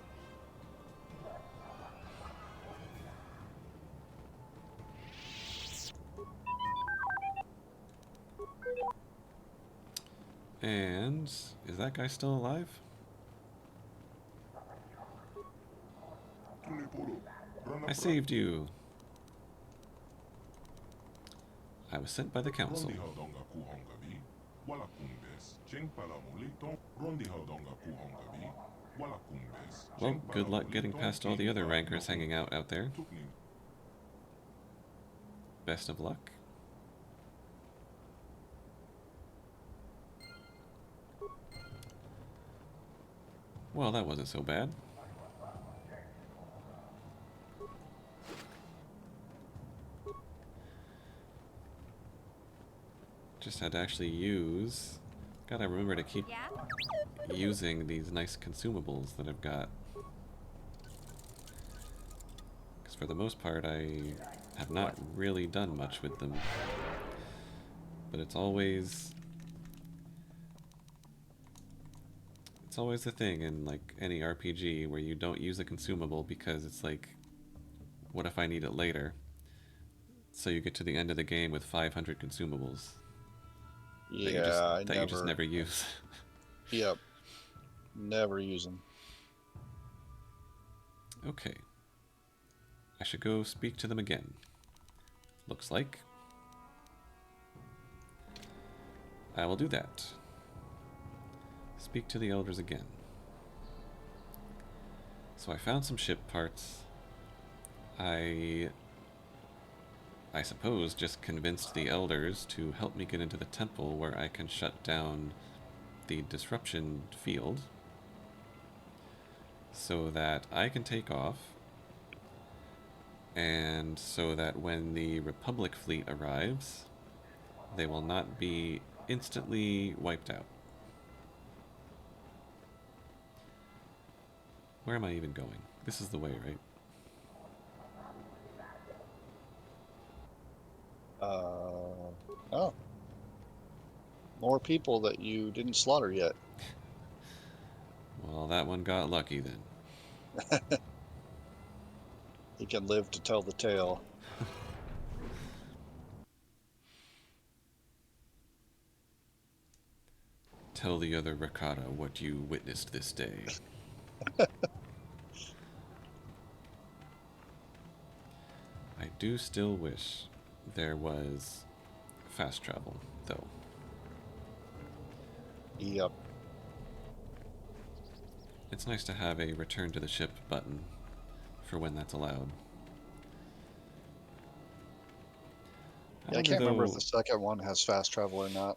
And is that guy still alive? I saved you. I was sent by the council. Well, good luck getting past all the other rancors hanging out there. Best of luck. Well, that wasn't so bad. Just had to actually use... Gotta remember to keep using these nice consumables that I've got. Because for the most part, I have not really done much with them. But it's always... It's always the thing in, like, any RPG where you don't use a consumable because it's like, what if I need it later? So you get to the end of the game with 500 consumables. Yeah, that you just never use. Yep. Never use them. Okay. I should go speak to them again. Looks like. I will do that. Speak to the elders again. So I found some ship parts. I suppose just convinced the elders to help me get into the temple where I can shut down the disruption field so that I can take off, and so that when the Republic fleet arrives, they will not be instantly wiped out. Where am I even going? This is the way, right? Oh. More people that you didn't slaughter yet. Well, that one got lucky then. He can live to tell the tale. Tell the other Rakata what you witnessed this day. I do still wish there was fast travel, though. Yep. It's nice to have a return to the ship button for when that's allowed. Yeah, I can't remember if the second one has fast travel or not.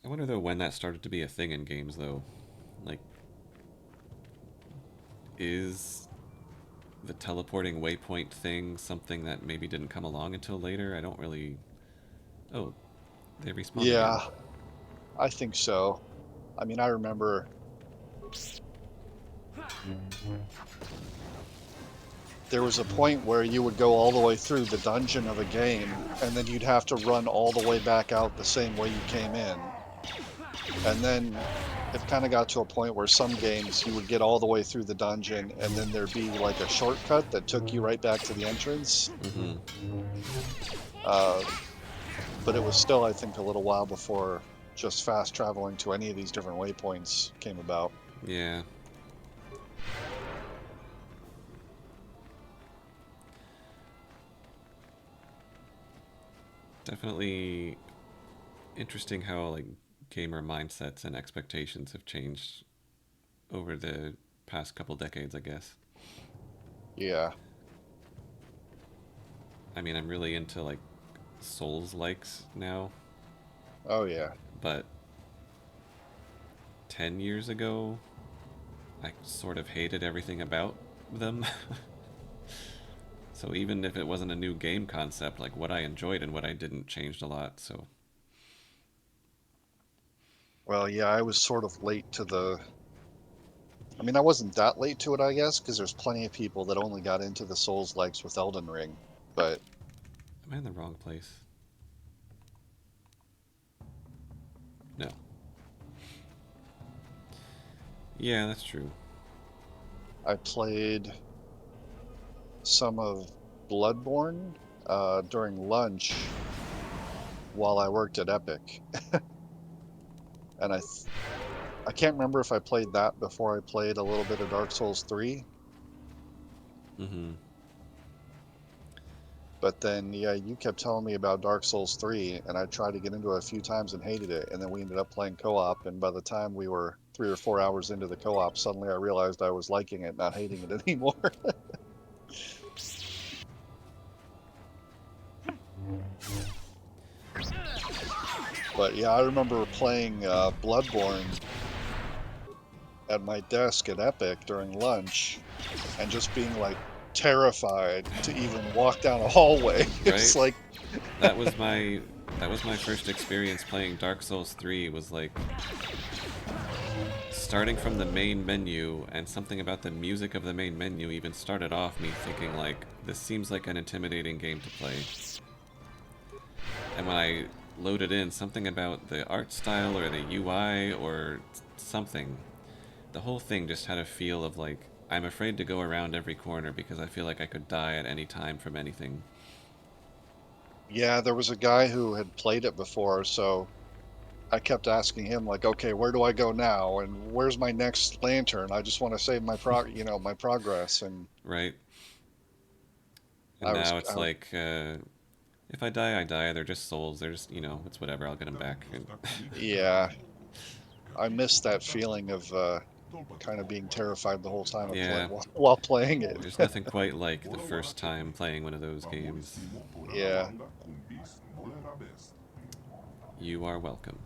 I wonder though when that started to be a thing in games though. Like, is the teleporting waypoint thing something that maybe didn't come along until later? I don't really... Oh, they respawned again. Yeah, I think so. I mean, I remember there was a point where you would go all the way through the dungeon of a game, and then you'd have to run all the way back out the same way you came in. And then it kind of got to a point where some games you would get all the way through the dungeon, and then there'd be like a shortcut that took you right back to the entrance. Mm-hmm. But it was still, I think, a little while before just fast traveling to any of these different waypoints came about. Yeah. Definitely interesting how like gamer mindsets and expectations have changed over the past couple decades, I guess. Yeah. I mean, I'm really into like Souls likes now, Oh, yeah. but 10 years ago, I sort of hated everything about them. So even if it wasn't a new game concept, like what I enjoyed and what I didn't changed a lot. So Well, yeah, I was sort of late to the... I mean, I wasn't that late to it, I guess, because there's plenty of people that only got into the Souls-likes with Elden Ring. But am I in the wrong place? No. Yeah, that's true. I played some of Bloodborne during lunch while I worked at Epic. And I can't remember if I played that before I played a little bit of Dark Souls 3. Mm-hmm. But then, yeah, you kept telling me about Dark Souls 3, and I tried to get into it a few times and hated it, and then we ended up playing co-op, and by the time we were 3 or 4 hours into the co-op, suddenly I realized I was liking it, not hating it anymore. But yeah, I remember playing Bloodborne at my desk at Epic during lunch, and just being like terrified to even walk down a hallway. It's Right? like, That was my first experience playing Dark Souls 3 was like starting from the main menu, and something about the music of the main menu even started off me thinking like this seems like an intimidating game to play. And when I loaded in, something about the art style or the UI or something, the whole thing just had a feel of like I'm afraid to go around every corner because I feel like I could die at any time from anything. yeah, there was a guy who had played it before, so I kept asking him like, okay, where do I go now? And where's my next lantern? I just want to save my my progress. And Right? And I was, now it's like, if I die, I die. They're just souls. They're just, it's whatever. I'll get them back. yeah, I missed that feeling of kind of being terrified the whole time of Yeah, while playing it. there's nothing quite like the first time playing one of those games. Yeah. You are welcome.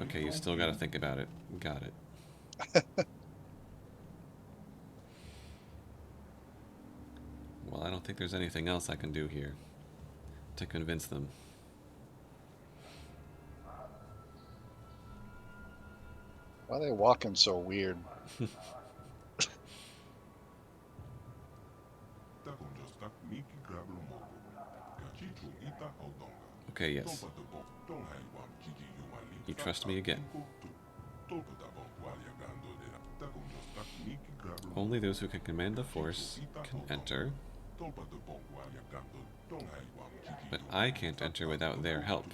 Okay, you still gotta think about it. Got it. Well, I don't think there's anything else I can do here to convince them. Why are they walking so weird? Okay, yes. You trust me again. Only those who can command the Force can enter, but I can't enter without their help.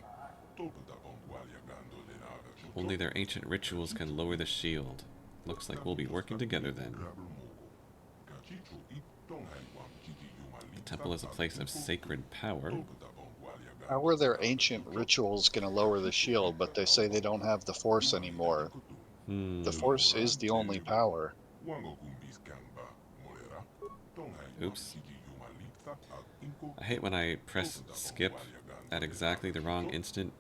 Only their ancient rituals can lower the shield. Looks like we'll be working together then. The temple is a place of sacred power. How are their ancient rituals going to lower the shield, but they say they don't have the Force anymore? The Force is the only power. Oops. I hate when I press skip at exactly the wrong instant.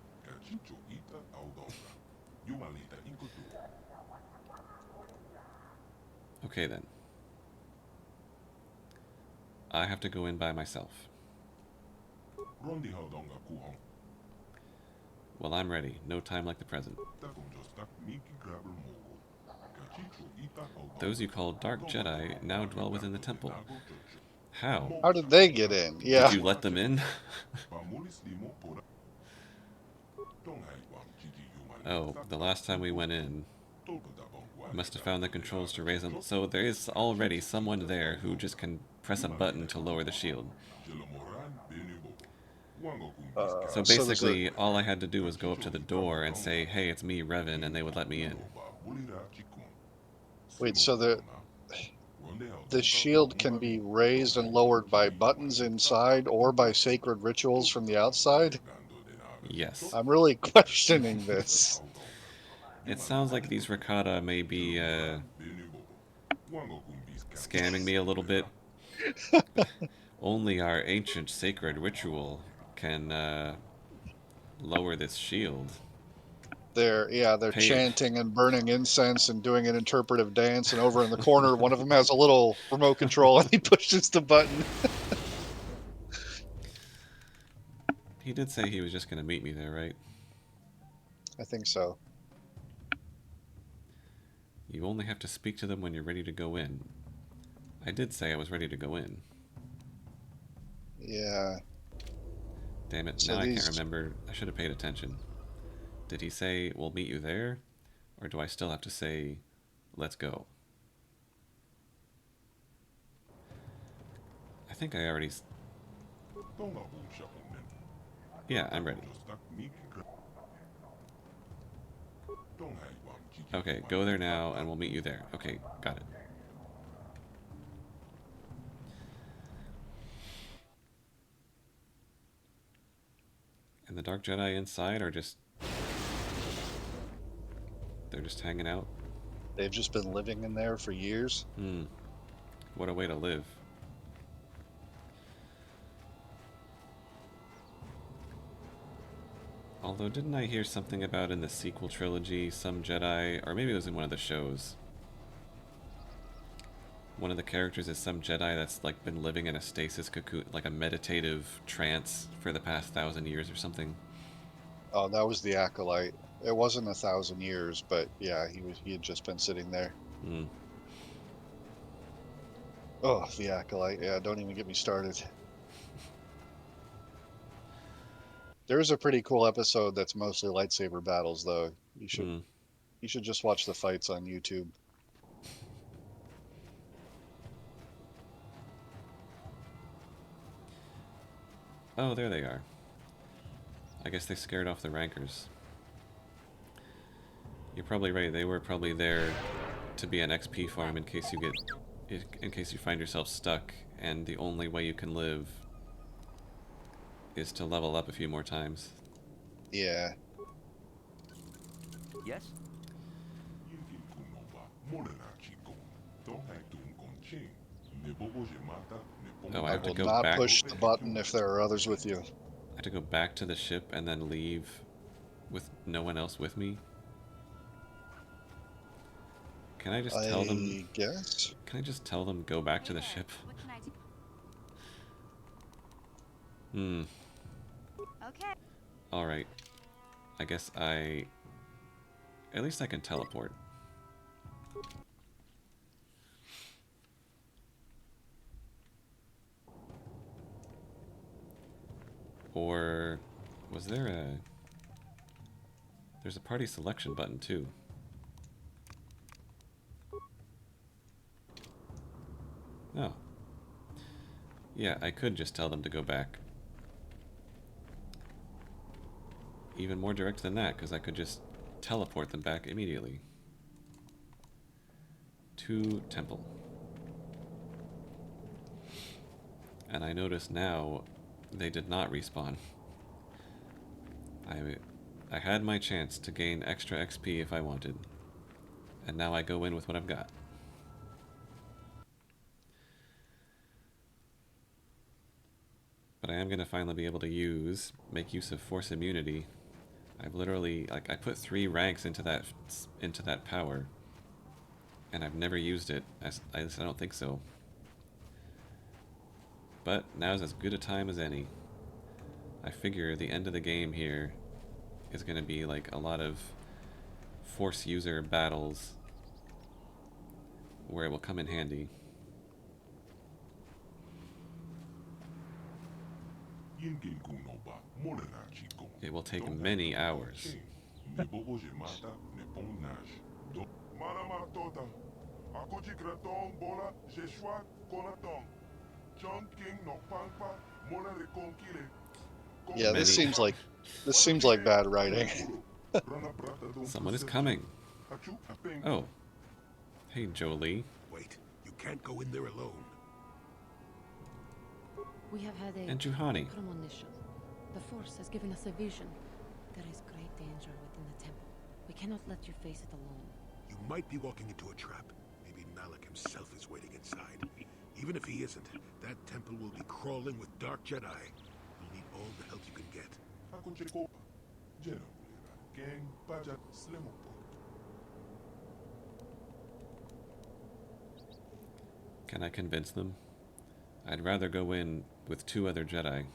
Okay then. I have to go in by myself. Well, I'm ready. No time like the present. Those you call Dark Jedi now dwell within the temple. How? How did they get in? Did Yeah. you let them in? Oh, the last time we went in, we must have found the controls to raise them. So there is already someone there who just can press a button to lower the shield. So So there's a basically, all I had to do was go up to the door and say, "Hey, it's me, Revan," and they would let me in. wait. So the shield can be raised and lowered by buttons inside or by sacred rituals from the outside. Yes. I'm really questioning this. It sounds like these Rakata may be scamming me a little bit. Only our ancient sacred ritual can lower this shield. They're Pay. chanting and burning incense and doing an interpretive dance. And over in the corner, one of them has a little remote control, and he pushes the button. He did say he was just going to meet me there, right? I think so. You only have to speak to them when you're ready to go in. I did say I was ready to go in. Yeah. Damn it, So now I can't these remember. I should have paid attention. Did he say, "We'll meet you there"? Or do I still have to say, "Let's go"? I think I already... Yeah, I'm ready. Okay, go there now and we'll meet you there. Okay, got it. And the Dark Jedi inside are just... They're just hanging out? they've just been living in there for years. What a way to live. Although, didn't I hear something about in the sequel trilogy, some Jedi, or maybe it was in one of the shows, one of the characters is some Jedi that's like been living in a stasis cocoon, like a meditative trance for the past 1,000 years or something. Oh, that was the acolyte. It wasn't 1,000 years, but yeah, he had just been sitting there. Hmm. Oh, the acolyte. Yeah, don't even get me started. There's a pretty cool episode that's mostly lightsaber battles, though. Hmm. You should just watch the fights on YouTube. Oh, there they are. I guess they scared off the rancors. You're probably right. They were probably there to be an XP farm in case you find yourself stuck, and the only way you can live is to level up a few more times. Yeah. Yes? Oh, I I have to will go not back. push the button if there are others with you. I have to go back to the ship and then leave with no one else with me. Can I just tell them? I guess. Can I just tell them go back to the ship? What can I do? Hmm. Okay. All right. I guess I. At least I can teleport. Or was there a... There's a party selection button too. Oh. Yeah, I could just tell them to go back. Even more direct than that, because I could just teleport them back immediately. To Temple. And I notice now they did not respawn. I had my chance to gain extra XP if I wanted. And now I go in with what I've got. I am going to finally be able to make use of force immunity. I've literally, like, I put 3 ranks into that power, and I've never used it. I don't think so. But now's as good a time as any. I figure the end of the game here is going to be like a lot of force user battles where it will come in handy. It will take many hours. Yeah, this Many. seems like bad writing. Someone is coming. Oh. Hey, Jolie. Wait, you can't go in there alone. We have had a And Juhani. premonition. The Force has given us a vision. There is great danger within the temple. We cannot let you face it alone. You might be walking into a trap. Maybe Malik himself is waiting inside. Even if he isn't, that temple will be crawling with dark Jedi. You'll need all the help you can get. Can I convince them? I'd rather go in with 2 other Jedi.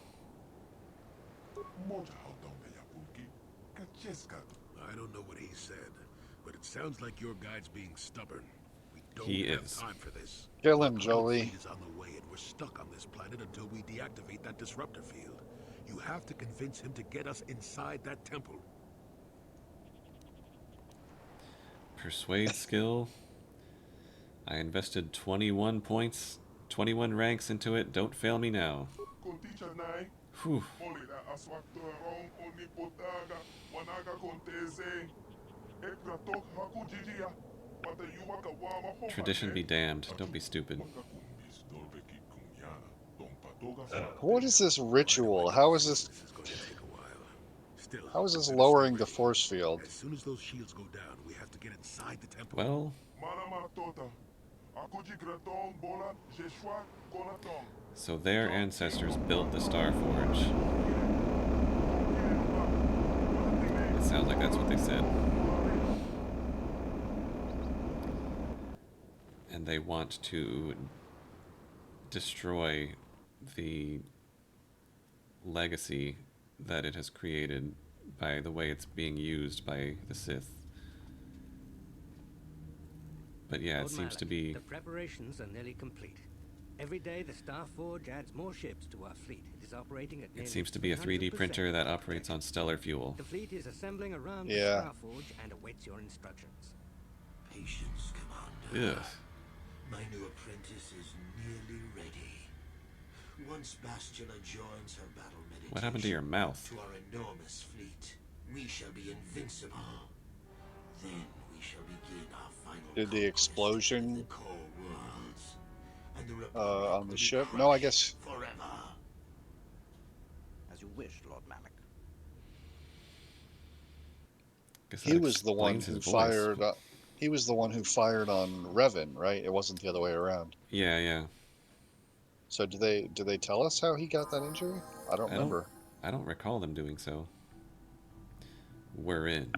I don't know what he said, but it sounds like your guide's being stubborn. We don't He have is. time for this. Kill him, The Jolie. fleet is on the way, and we're stuck on this planet until we deactivate that disruptor field. You have to convince him to get us inside that temple. Persuade skill. I invested 21 points, 21 ranks into it. Don't fail me now. Whew. Tradition be damned. Don't be stupid. What is this ritual? How is this? This is going to take a while. Still, How is this better lowering stay the ready. force field? As soon as those shields go down, we have to get inside the temple. Well, so their ancestors built the Star Forge. It sounds like that's what they said. And they want to destroy the legacy that it has created by the way it's being used by the Sith. But yeah, it Lord seems to Malak, be... The preparations are nearly complete. Every day the Star Forge adds more ships to our fleet. It is operating at nearly It seems to be a 3D 300% printer that operates on stellar fuel. The fleet is assembling around the Yeah. Star Forge and awaits your instructions. Patience, Commander. Ugh. My new apprentice is nearly ready. Once Bastila joins her battle meditation What happened to your mouth? to our enormous fleet, we shall be invincible. Then we shall begin our final Did the conquest explosion, of the core worlds, and the Republic on will the be ship? No, I crushed guess forever. As you wish, Lord Malak. Guess he that was the one explains his who voice. fired. He was the one who fired on Revan, right? It wasn't the other way around. Yeah, yeah. So do they tell us how he got that injury? I don't remember. I don't recall them doing so. We're in.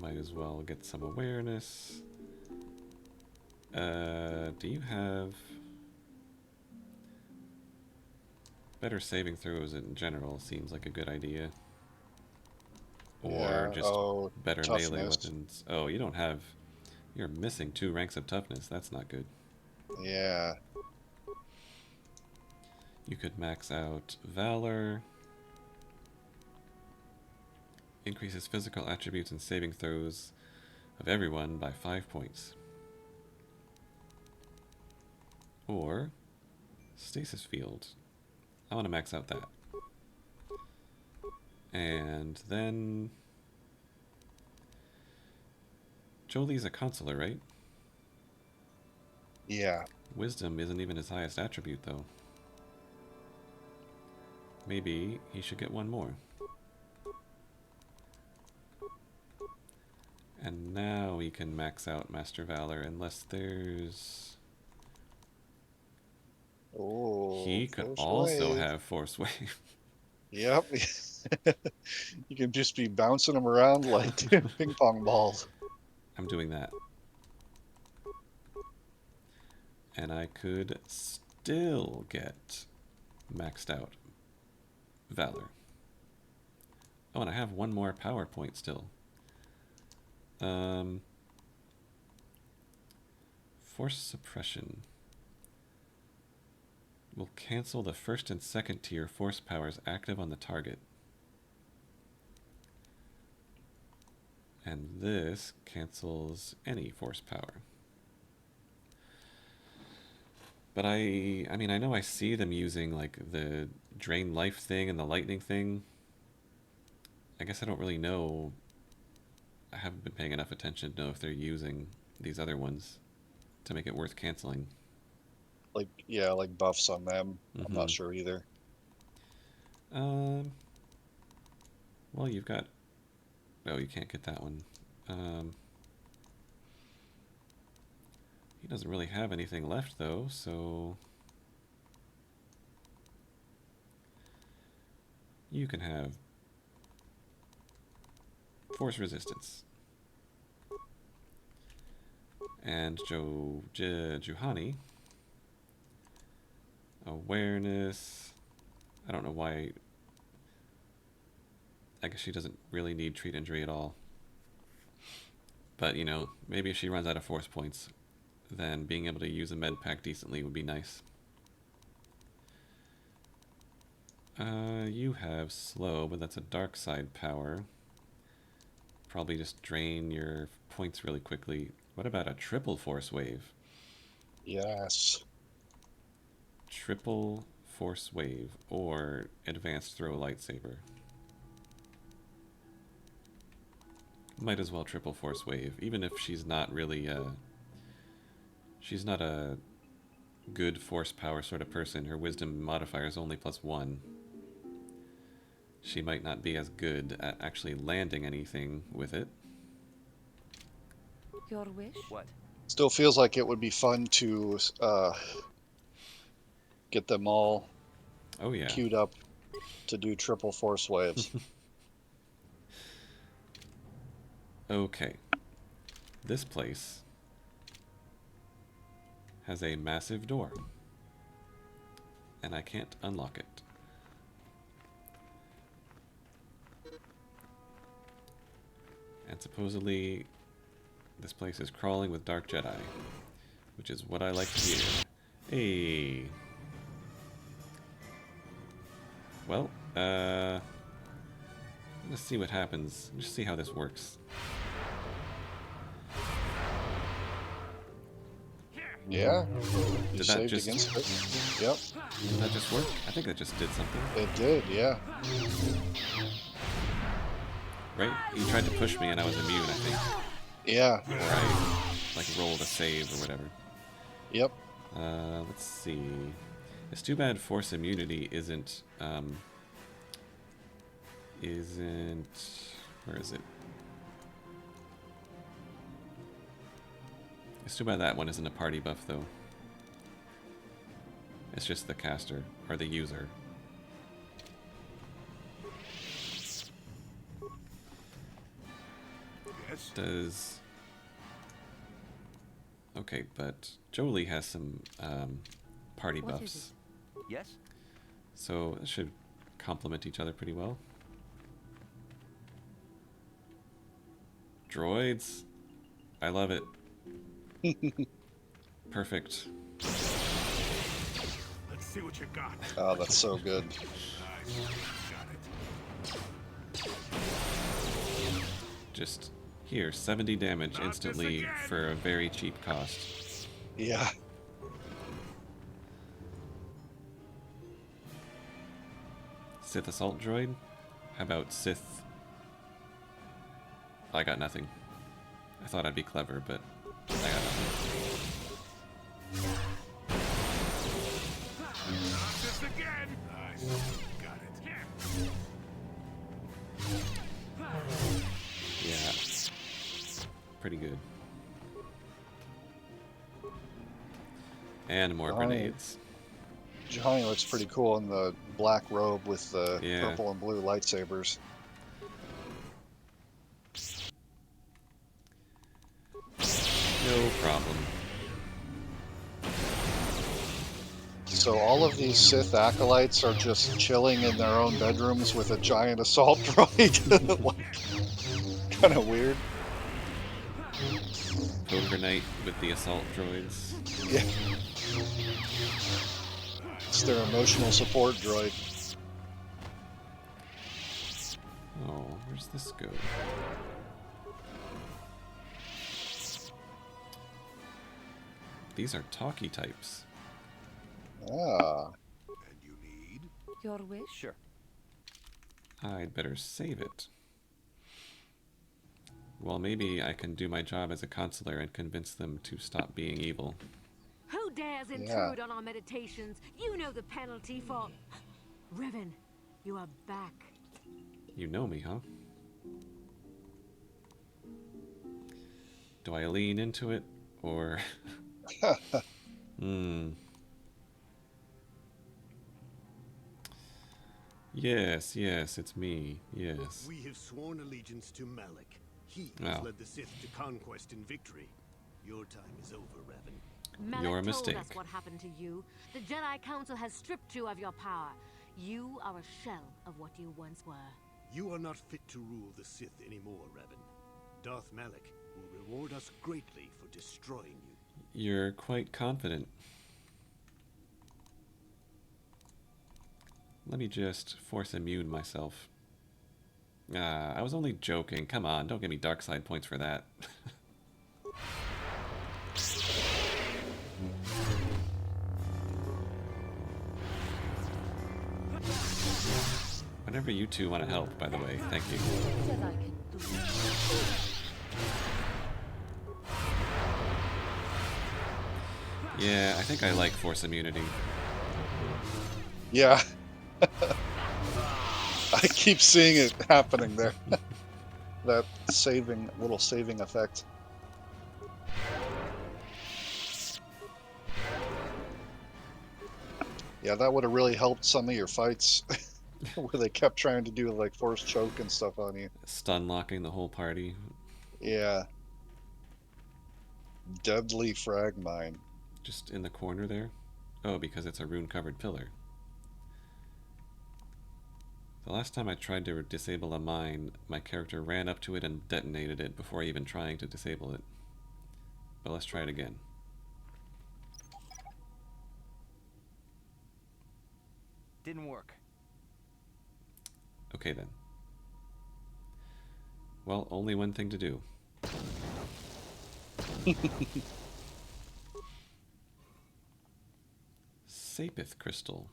Might as well get some awareness. Do you have better saving throws in general? Seems like a good idea. Or Yeah, just better melee toughness. weapons. Oh, you don't have... You're missing 2 ranks of toughness. That's not good. Yeah. You could max out Valor. Increases physical attributes and saving throws of everyone by 5 points. Or Stasis Field. I want to max out that. And then... Jolie's a consular, right? Yeah. Wisdom isn't even his highest attribute, though. Maybe he should get 1 more. And now we can max out Master Valor, unless there's... Oh, He could force also wave. have Force Wave. Yep. You can just be bouncing them around like ping pong balls. I'm doing that. And I could still get maxed out Valor. Oh, and I have one more power point still. Force Suppression will cancel the first and second tier force powers active on the target. And this cancels any force power. But I mean, I know I see them using like the drain life thing and the lightning thing. I guess I don't really know. I haven't been paying enough attention to know if they're using these other ones to make it worth canceling. Like, yeah, like buffs on them. I'm Mm-hmm. not sure either. Well, you've got... Oh, you can't get that one. He doesn't really have anything left, though, so... You can have... Force Resistance. And Juhani... Awareness... I don't know why... I guess she doesn't really need treat injury at all. But, you know, maybe if she runs out of force points, then being able to use a med pack decently would be nice. You have slow, but that's a dark side power. Probably just drain your points really quickly. What about a triple force wave? Yes. Triple force wave or advanced throw lightsaber. Might as well triple force wave, even if she's not really she's not a good force power sort of person. Her wisdom modifier is only +1. She might not be as good at actually landing anything with it. Your wish? What? Still feels like it would be fun to get them all Oh yeah. queued up to do triple force waves. Okay. This place has a massive door. And I can't unlock it. And supposedly this place is crawling with Dark Jedi, which is what I like to hear. Hey. Well, let's see what happens. Let's see how this works. Yeah. You Did that saved just... against it. Yep. Did that just work? I think that just did something. It did, yeah. Right? You tried to push me and I was immune, I think. Yeah. Or I, like, rolled a save or whatever. Yep. Let's see. It's too bad force immunity isn't, where is it? It's too bad that one isn't a party buff, though. It's just the caster, or the user. Yes? Does... Okay, but Jolie has some, party What is buffs. Yes? So it should complement each other pretty well. Droids. I love it. Perfect. Let's see what you got. Oh, that's so good. Nice. Got it. Just here, 70 damage Not instantly this again. for a very cheap cost. Yeah. Sith Assault Droid? How about Sith? I got nothing. I thought I'd be clever, but I got nothing. Not this again. Nice. Got it. Yeah. Pretty good. And more Oh. grenades. Johnny looks pretty cool in the black robe with the Yeah. purple and blue lightsabers. No problem. So all of these Sith acolytes are just chilling in their own bedrooms with a giant assault droid. Like, kind of weird. Poker night with the assault droids. Yeah. It's their emotional support droid. Oh, where's this go? These are talkie types. Ah. And you need? Your wish? Sure. I'd better save it. Well, maybe I can do my job as a consular and convince them to stop being evil. Who dares intrude on our meditations? You know the penalty for... Revan, you are back. You know me, huh? Do I lean into it, or... Yes, it's me. Yes. We have sworn allegiance to Malik. He has Well. led the Sith to conquest and victory. Your time is over, Revan. Malik Your told mistake. us what happened to you. The Jedi Council has stripped you of your power. You are a shell of what you once were. You are not fit to rule the Sith anymore, Revan. Darth Malik will reward us greatly for destroying you. You're quite confident. Let me just force immune myself. I was only joking. Come on, don't give me dark side points for that. Whenever you two want to help, by the way, thank you. Jedi can do Yeah, I think I like force immunity. Yeah. I keep seeing it happening there. That little saving effect. Yeah, that would have really helped some of your fights where they kept trying to do like force choke and stuff on you. Stun locking the whole party. Yeah. Deadly frag mine. Just in the corner there. Oh, because it's a rune-covered pillar. The last time I tried to disable a mine, my character ran up to it and detonated it before even trying to disable it. But let's try it again. Didn't work. Okay then. Well, only one thing to do. Sapith crystal.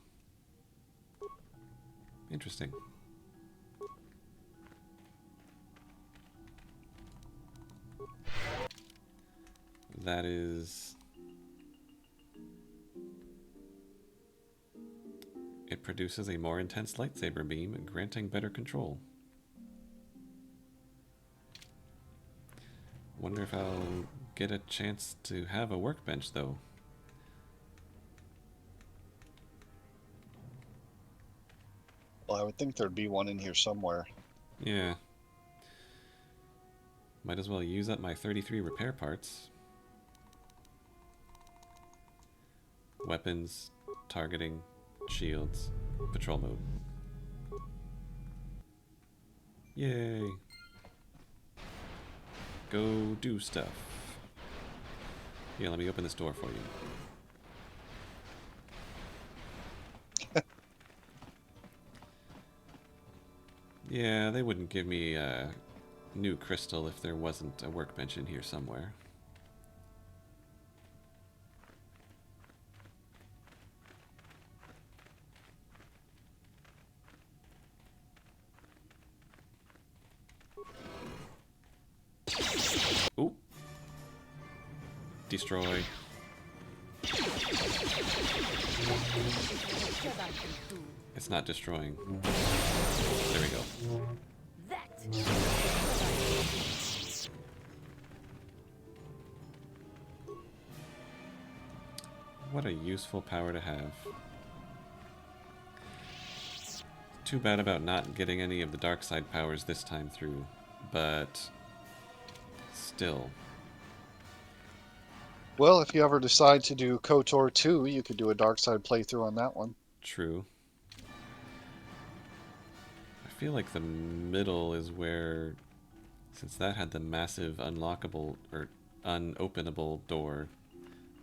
Interesting. That is... It produces a more intense lightsaber beam, granting better control. Wonder if I'll get a chance to have a workbench, though. Well, I would think there'd be one in here somewhere. Yeah. Might as well use up my 33 repair parts. Weapons, targeting, shields, patrol mode. Yay! Go do stuff. Here, let me open this door for you. Yeah, they wouldn't give me a new crystal if there wasn't a workbench in here somewhere. Ooh. Destroy. It's not destroying. There we go. What a useful power to have. too bad about not getting any of the dark side powers this time through, but still. Well, if you ever decide to do KOTOR 2, you could do a dark side playthrough on that one. True. I feel like the middle is where, since that had the massive unlockable or unopenable door,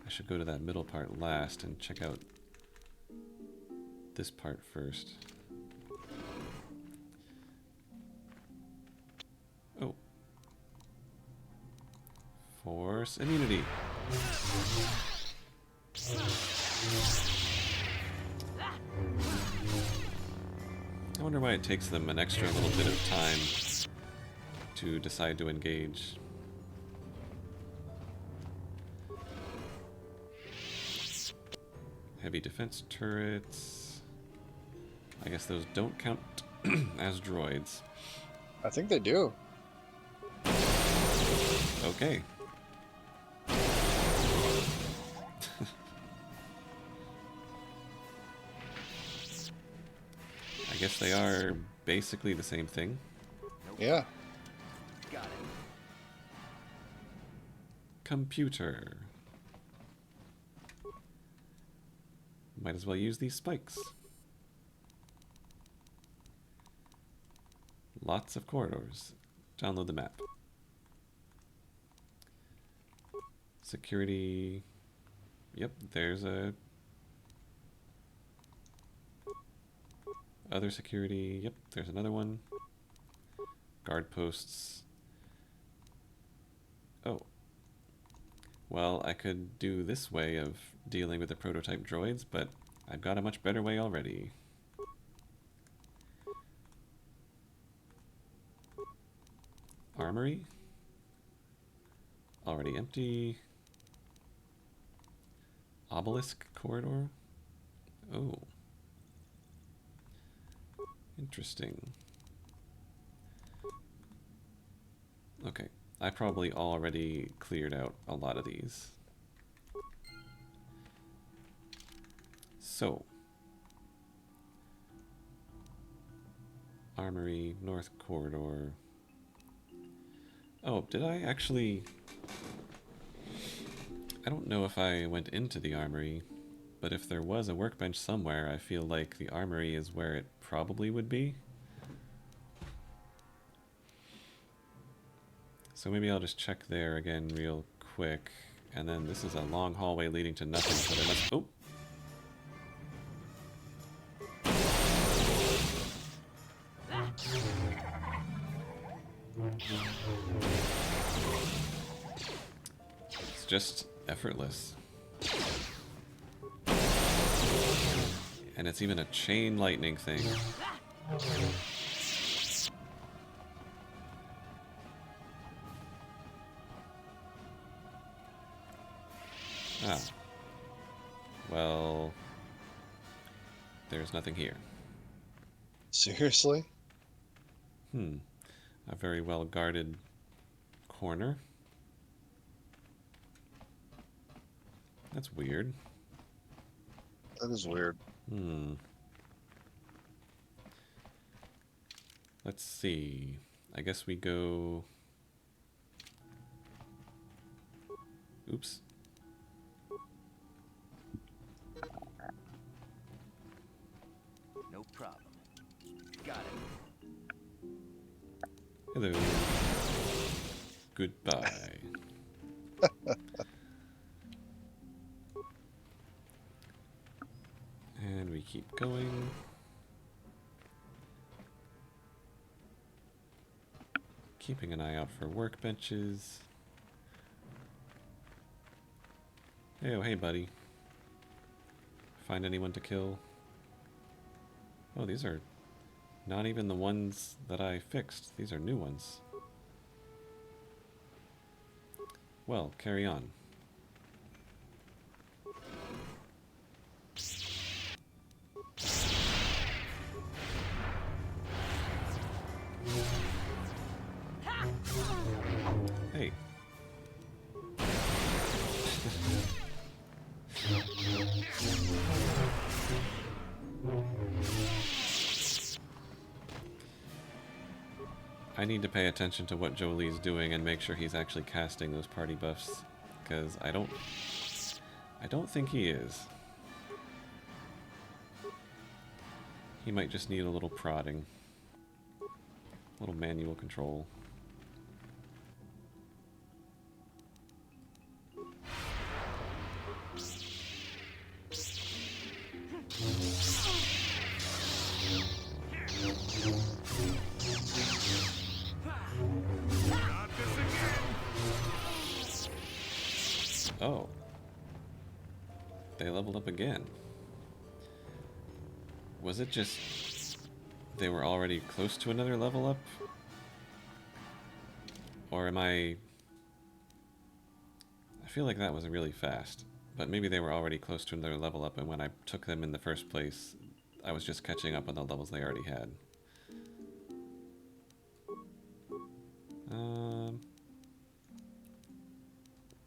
I should go to that middle part last and check out this part first. Oh. Force immunity. I wonder why it takes them an extra little bit of time to decide to engage. Heavy defense turrets. I guess those don't count as droids. I think they do. Okay. I guess they are basically the same thing. Yeah. Got it. Computer. Might as well use these spikes. Lots of corridors. Download the map. Security. Yep, there's a... Other security. Yep, there's another one. Guard posts. Oh. Well, I could do this way of dealing with the prototype droids, but I've got a much better way already. Armory. Already empty. Obelisk corridor. Oh. Interesting. Okay, I probably already cleared out a lot of these. So. Armory, North Corridor. Oh, did I actually... I don't know if I went into the armory, but if there was a workbench somewhere, I feel like the armory is where it probably would be. So maybe I'll just check there again real quick, and then this is a long hallway leading to nothing, so there must... Oh! It's just effortless. And it's even a chain lightning thing. Ah. Well, there's nothing here. Seriously? A very well guarded corner. That's weird. That is weird. Let's see. I guess we go... Oops. No problem. Got it. Hello. Goodbye. And we keep going. Keeping an eye out for workbenches. Hey, oh, hey, buddy. Find anyone to kill? Oh, these are not even the ones that I fixed. These are new ones. Well, carry on. Hey. I need to pay attention to what Jolie's doing and make sure he's actually casting those party buffs, because I don't think he is. He might just need a little prodding. A little manual control. Oh. They leveled up again. Was it just they were already close to another level up? Or am I feel like that was really fast. But maybe they were already close to another level up, and when I took them in the first place, I was just catching up on the levels they already had.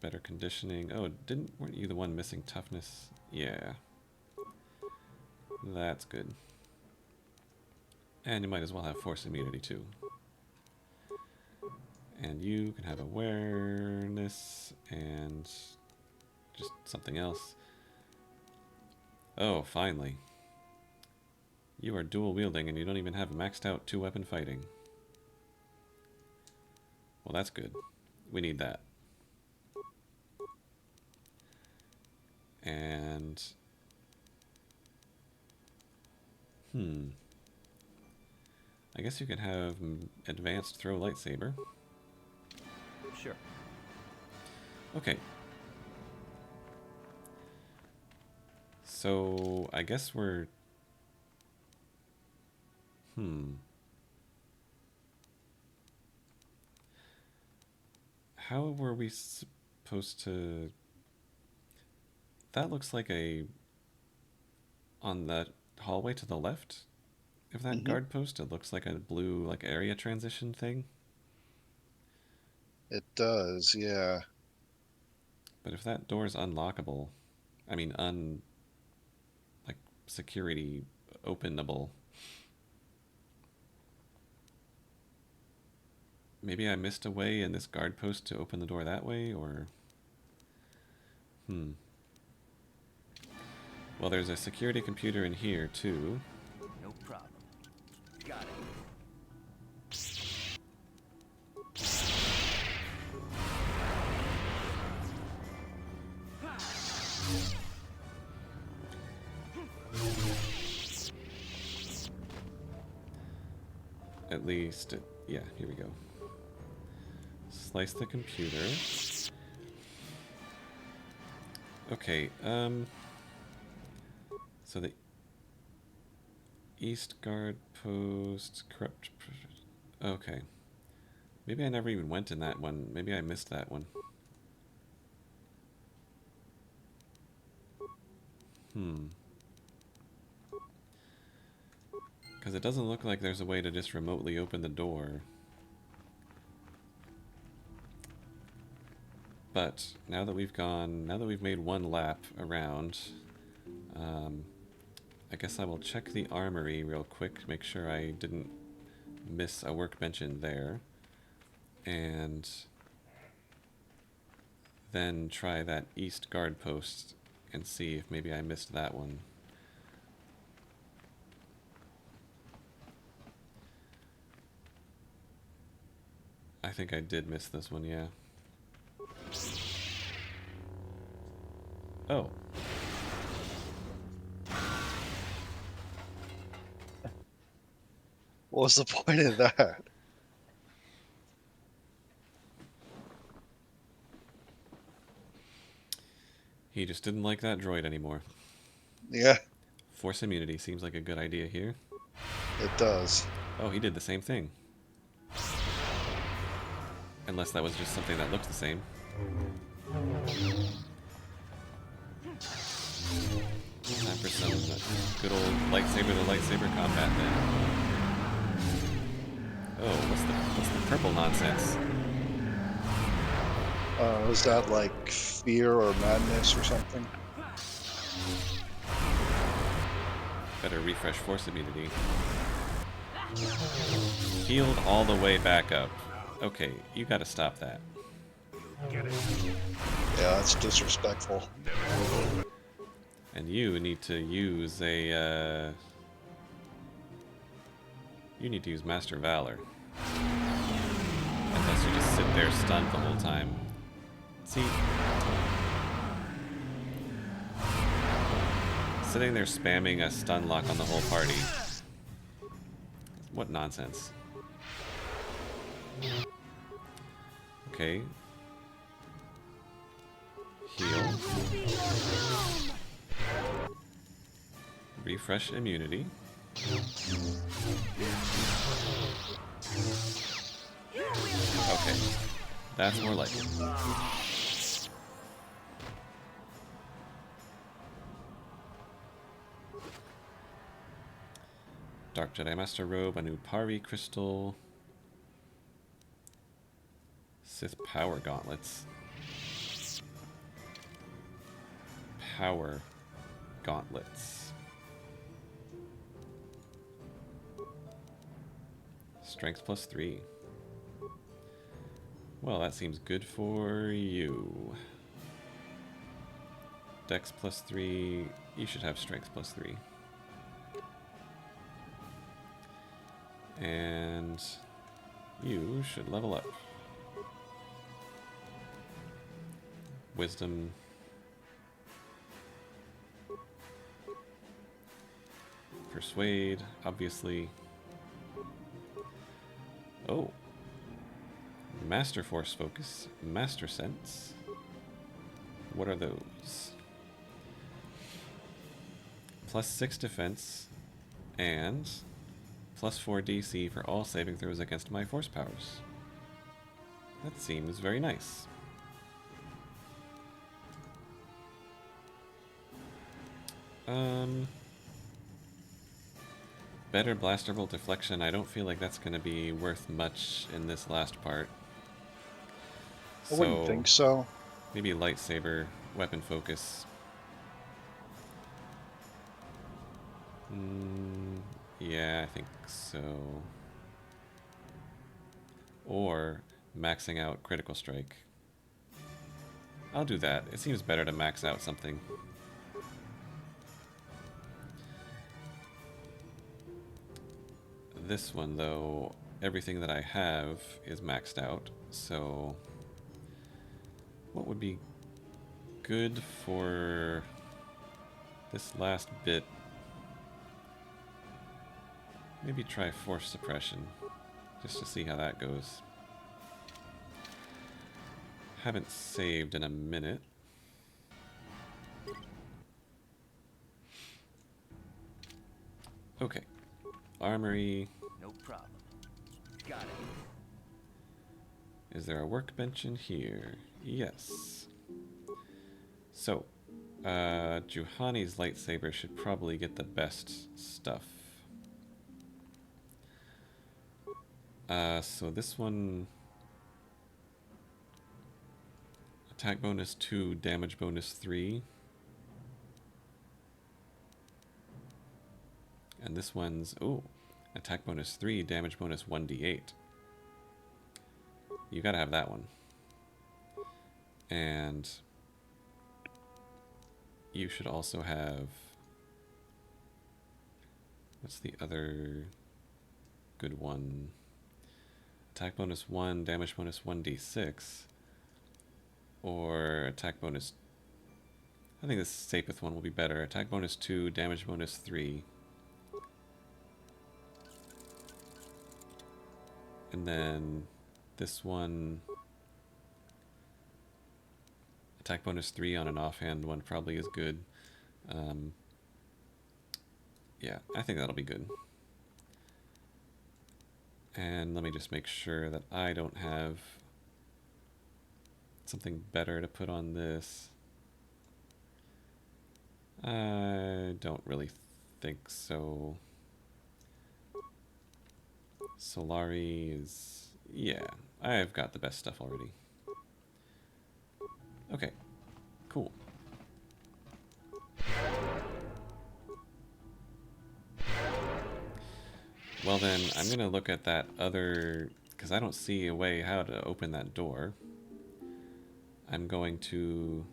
Better conditioning. Oh, weren't you the one missing toughness? Yeah. That's good. And you might as well have force immunity too. And you can have awareness and just something else. Oh, finally. You are dual wielding and you don't even have maxed out 2-weapon fighting. Well, that's good. We need that. And I guess you can have advanced throw lightsaber. Sure. Okay. So I guess we're how were we supposed to... That looks like on the hallway to the left of that guard post, it looks like a blue area transition thing. It does, yeah. But if that door is unlockable, I mean security openable, maybe I missed a way in this guard post to open the door that way, or well, there's a security computer in here too. No problem. Got it. At least, yeah, here we go. Slice the computer. Okay, so the East Guard Post, corrupt... Okay. Maybe I never even went in that one. Maybe I missed that one. Because it doesn't look like there's a way to just remotely open the door. But now that we've made one lap around, I guess I will check the armory real quick, make sure I didn't miss a workbench in there, and then try that East Guard Post and see if maybe I missed that one. I think I did miss this one, yeah. Oh. What was the point of that? He just didn't like that droid anymore. Yeah. Force immunity seems like a good idea here. It does. Oh, he did the same thing. Unless that was just something that looked the same. Time for some good old lightsaber to lightsaber combat then. Oh, what's the purple nonsense? Is that like fear or madness or something? Better refresh force immunity. Healed all the way back up. Okay, you gotta stop that. Yeah, that's disrespectful. And you need to use a, you need to use Master Valor. Unless you just sit there stunned the whole time. See? Sitting there spamming a stun lock on the whole party. What nonsense. Okay. Heal. Refresh immunity. Okay. That's more like it. Dark Jedi Master Robe, a new Pari Crystal. Sith Power Gauntlets. Power Gauntlets. Strength +3. Well, that seems good for you. Dex +3. You should have Strength +3. And you should level up. Wisdom. Persuade, obviously. Oh. Master Force Focus. Master Sense. What are those? +6 defense. And +4 DC for all saving throws against my force powers. That seems very nice. Better blaster bolt deflection. I don't feel like that's going to be worth much in this last part. I wouldn't think so. Maybe lightsaber, weapon focus. Yeah, I think so. Or maxing out critical strike. I'll do that. It seems better to max out something. This one, though, everything that I have is maxed out, so what would be good for this last bit? Maybe try force suppression, just to see how that goes. Haven't saved in a minute. Okay. Armory. No problem. Got it. Is there a workbench in here? Yes. So, Juhani's lightsaber should probably get the best stuff. So this one... Attack bonus 2, damage bonus 3. And this one's, oh, attack bonus 3, damage bonus 1d8. You gotta have that one. And you should also have, what's the other good one? Attack bonus 1, damage bonus 1d6. Or attack bonus, I think this Sapith one will be better. Attack bonus 2, damage bonus 3. And then this one, attack bonus 3 on an offhand one probably is good. Yeah, I think that'll be good. And let me just make sure that I don't have something better to put on this. I don't really think so. Solari is... yeah, I've got the best stuff already. Okay, cool. Well then, I'm gonna look at that other, because I don't see a way how to open that door. I'm going to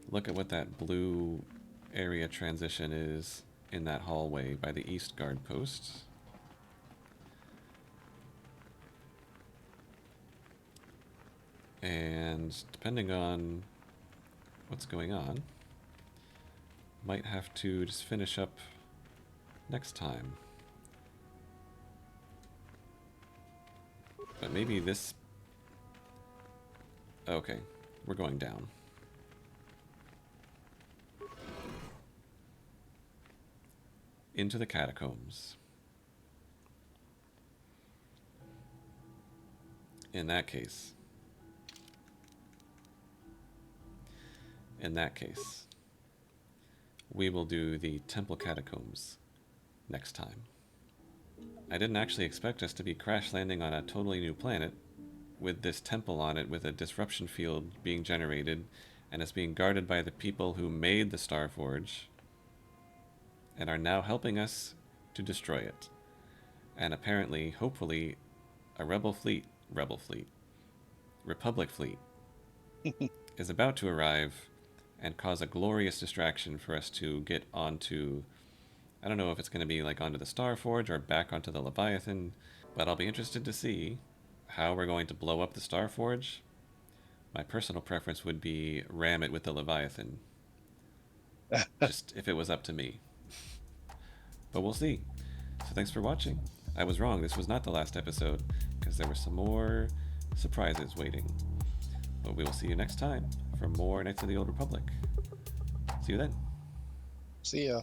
look at what that blue area transition is in that hallway by the east guard post. And depending on what's going on, might have to just finish up next time. But maybe this... Okay, we're going down. Into the catacombs. In that case, we will do the temple catacombs next time. I didn't actually expect us to be crash landing on a totally new planet with this temple on it with a disruption field being generated, and it's being guarded by the people who made the Starforge and are now helping us to destroy it. And apparently, hopefully, a Republic fleet is about to arrive and cause a glorious distraction for us to get onto, I don't know if it's going to be like onto the Starforge or back onto the Leviathan, but I'll be interested to see how we're going to blow up the Starforge. My personal preference would be ram it with the Leviathan. Just if it was up to me. But we'll see. So thanks for watching. I was wrong, this was not the last episode, because there were some more surprises waiting. But we will see you next time for more Knights of the Old Republic. See you then. See ya.